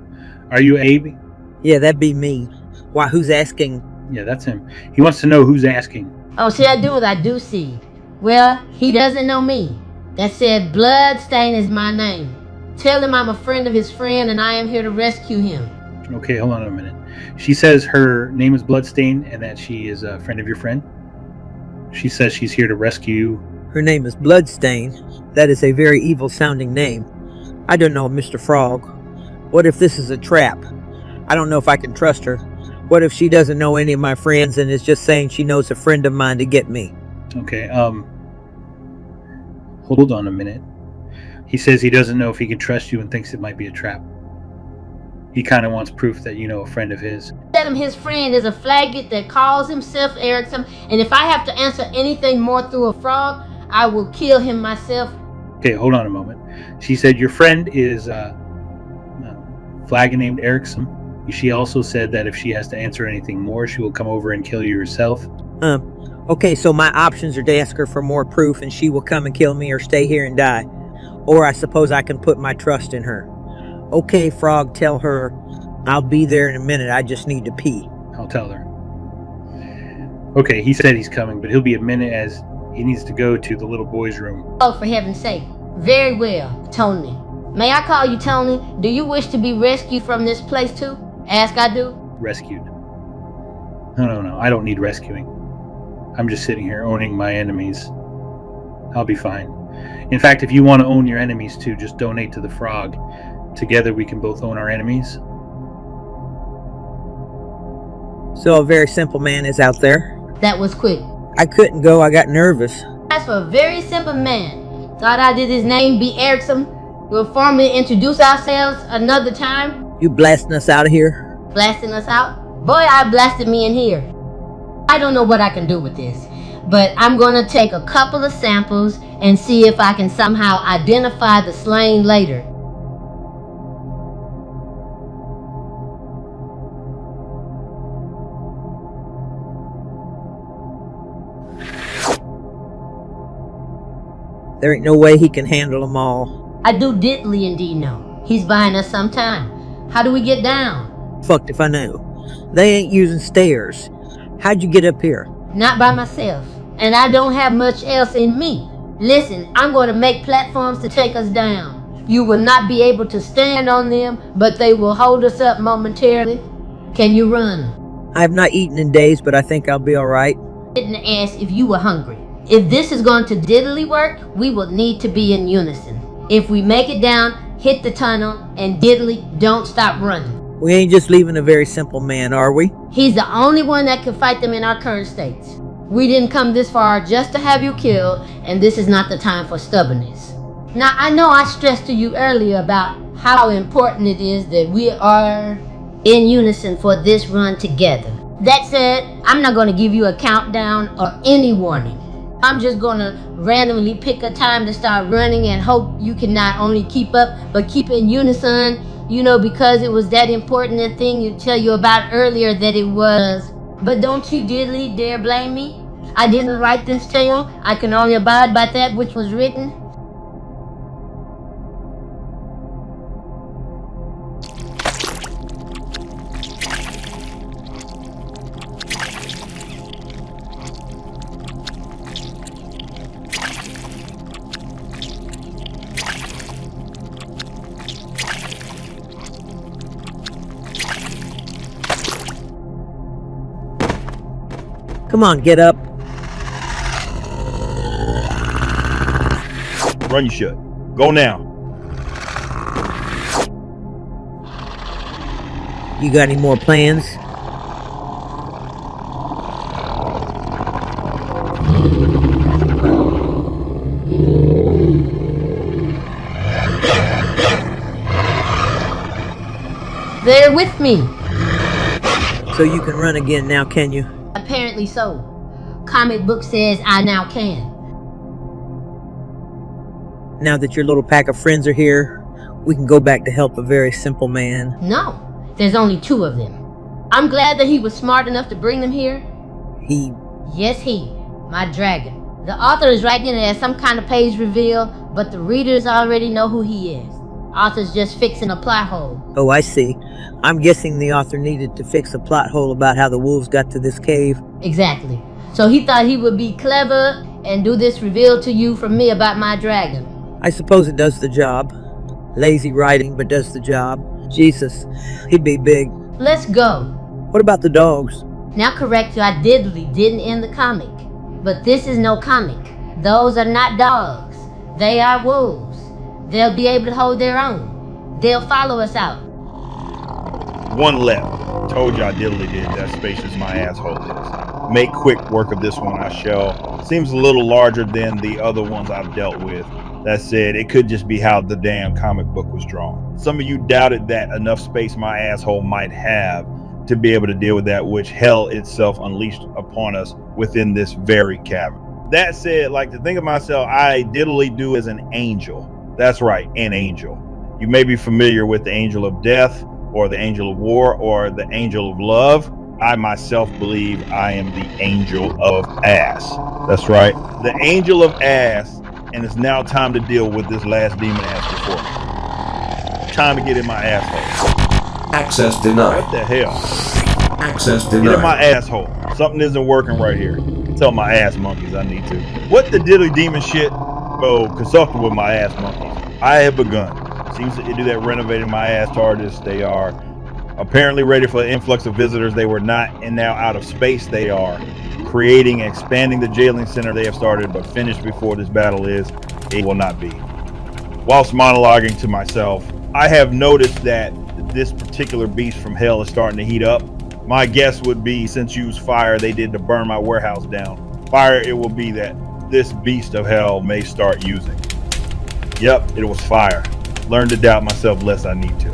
S11: are you Abe?
S14: Yeah, that be me. Why, who's asking?
S11: Yeah, that's him. He wants to know who's asking.
S5: Oh, see, I do what I do see. Well, he doesn't know me. That said, Bloodstain is my name. Tell him I'm a friend of his friend and I am here to rescue him.
S11: Okay, hold on a minute. She says her name is Bloodstain and that she is a friend of your friend. She says she's here to rescue you.
S14: Her name is Bloodstain. That is a very evil-sounding name. I don't know, Mr. Frog. What if this is a trap? I don't know if I can trust her. What if she doesn't know any of my friends and is just saying she knows a friend of mine to get me?
S11: Okay, hold on a minute. He says he doesn't know if he can trust you and thinks it might be a trap. He kind of wants proof that you know a friend of his.
S5: Tell him his friend is a faggot that calls himself Ericsom, and if I have to answer anything more through a frog, I will kill him myself.
S11: Okay, hold on a moment. She said your friend is a flagon named Ericsom. She also said that if she has to answer anything more, she will come over and kill you herself.
S14: Okay, so my options are to ask her for more proof and she will come and kill me or stay here and die. Or I suppose I can put my trust in her. Okay, Frog, tell her I'll be there in a minute. I just need to pee.
S11: I'll tell her. Okay, he said he's coming, but he'll be a minute as he needs to go to the little boy's room.
S5: Oh, for heaven's sake. Very well, Tony. May I call you Tony? Do you wish to be rescued from this place too? Ask I do.
S11: Rescued. No. I don't need rescuing. I'm just sitting here owning my enemies. I'll be fine. In fact, if you want to own your enemies too, just donate to the Frog. Together we can both own our enemies.
S14: So a very simple man is out there.
S5: That was quick.
S14: I couldn't go, I got nervous.
S5: As for a very simple man, thought I did his name be Ericsom. We'll formally introduce ourselves another time.
S14: You blasting us out of here?
S5: Blasting us out? Boy, I blasted me in here. I don't know what I can do with this. but I'm gonna take a couple of samples and see if I can somehow identify the slain later.
S14: There ain't no way he can handle them all.
S5: I do diddly indeed know. He's buying us some time. How do we get down?
S14: Fucked if I know. They ain't using stairs. How'd you get up here?
S5: Not by myself. And I don't have much else in me. Listen, I'm going to make platforms to take us down. You will not be able to stand on them, but they will hold us up momentarily. Can you run?
S14: I have not eaten in days, but I think I'll be alright.
S5: I didn't ask if you were hungry. If this is going to diddly work, we will need to be in unison. If we make it down, hit the tunnel, and diddly, don't stop running.
S14: We ain't just leaving a very simple man, are we?
S5: He's the only one that can fight them in our current states. We didn't come this far just to have you killed, and this is not the time for stubbornness. Now, I know I stressed to you earlier about how important it is that we are in unison for this run together. That said, I'm not going to give you a countdown or any warning. I'm just going to randomly pick a time to start running and hope you can not only keep up, but keep in unison, you know, because it was that important a thing to tell you about earlier that it was. But don't you diddly dare blame me. I didn't write this tale. I can only abide by that which was written.
S14: Come on, get up.
S9: Run, you should. Go now.
S14: You got any more plans?
S5: They're with me.
S14: So you can run again now, can you?
S5: Apparently so. Comic book says I now can.
S14: Now that your little pack of friends are here, we can go back to help a very simple man.
S5: No, there's only 2 of them. I'm glad that he was smart enough to bring them here.
S14: He?
S5: Yes, he. My dragon. The author is writing it as some kind of page reveal, but the readers already know who he is. Author's just fixing a plot hole.
S14: Oh, I see. I'm guessing the author needed to fix a plot hole about how the wolves got to this cave.
S5: Exactly. So he thought he would be clever and do this reveal to you from me about my dragon.
S14: I suppose it does the job. Lazy writing, but does the job. Jesus, he'd be big.
S5: Let's go.
S14: What about the dogs?
S5: Now correct you, I diddly didn't end the comic. But this is no comic. Those are not dogs. They are wolves. They'll be able to hold their own. They'll follow us out.
S9: 1 left. Told you I diddly did. That spacious my asshole is. Make quick work of this one, I shall. Seems a little larger than the other ones I've dealt with. That said, it could just be how the damn comic book was drawn. Some of you doubted that enough space my asshole might have to be able to deal with that which hell itself unleashed upon us within this very cavern. That said, like to think of myself, I diddly do as an angel. That's right, an angel. You may be familiar with the angel of death, or the angel of war, or the angel of love. I myself believe I am the angel of ass. That's right, the angel of ass, and it's now time to deal with this last demon ass before me. Time to get in my asshole.
S3: Access denied.
S9: What the hell?
S3: Access denied.
S9: Get in my asshole. Something isn't working right here. Tell my ass monkeys I need to. What the diddly demon shit? Oh, consulting with my ass monkeys. I have begun. Seems to do that renovating my ass TARDIS. They are apparently ready for the influx of visitors. They were not, and now out of space they are. Creating, expanding the jailing center they have started, but finished before this battle is, it will not be. Whilst monologuing to myself, I have noticed that this particular beast from hell is starting to heat up. My guess would be, since you used fire they did to burn my warehouse down, fire it will be that this beast of hell may start using. Yep, it was fire. Learn to doubt myself less I need to.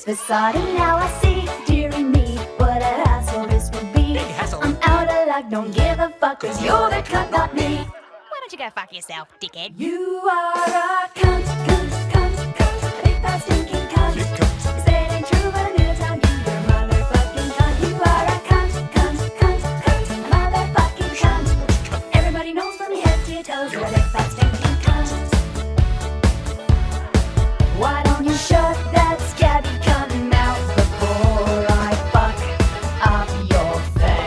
S15: this facade, and now I see, dearie me, what an asshole this would be. I'm out of luck, don't give a fuck, cause you're the cunt, not me.
S17: Why don't you go fuck yourself, dickhead?
S15: You are a cunt, cunt, cunt, cunt, a big fat stinking cunt. You say it ain't true, but I'm gonna tell you, you're a motherfucking cunt. You are a cunt, cunt, cunt, cunt, a motherfucking cunt. Everybody knows from your head to your toes, you're a big fat stinking cunt. Why don't you shut that scabby cunt mouth before I fuck up your face?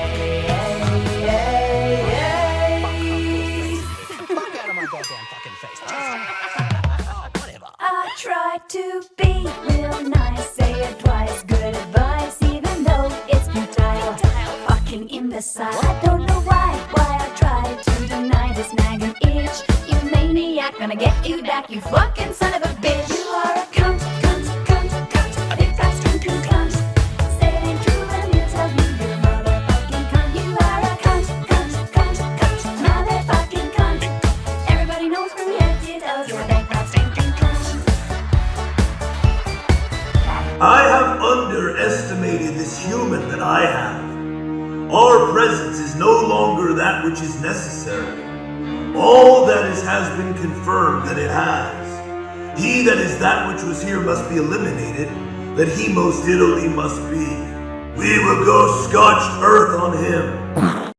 S17: Fuck out of my goddamn fucking face.
S15: I try to be real nice, say it twice, good advice, even though it's futile. Fucking imbecile. I don't know why I try to deny this nagging itch. You maniac, gonna get you back, you fucking son of a bitch. You are a cunt, cunt, cunt, cunt, a big fat stinking cunt. Say it ain't true, but I'm gonna tell you, you're a motherfucking cunt. You are a cunt, cunt, cunt, cunt, motherfucking cunt. Everybody knows from your head to your toes, you're a big fat stinking cunt.
S18: I have underestimated this human that I have. Our presence is no longer that which is necessary. All that has been confirmed that it has. He that is that which was here must be eliminated, that he most diddly must be. We will go scorched earth on him.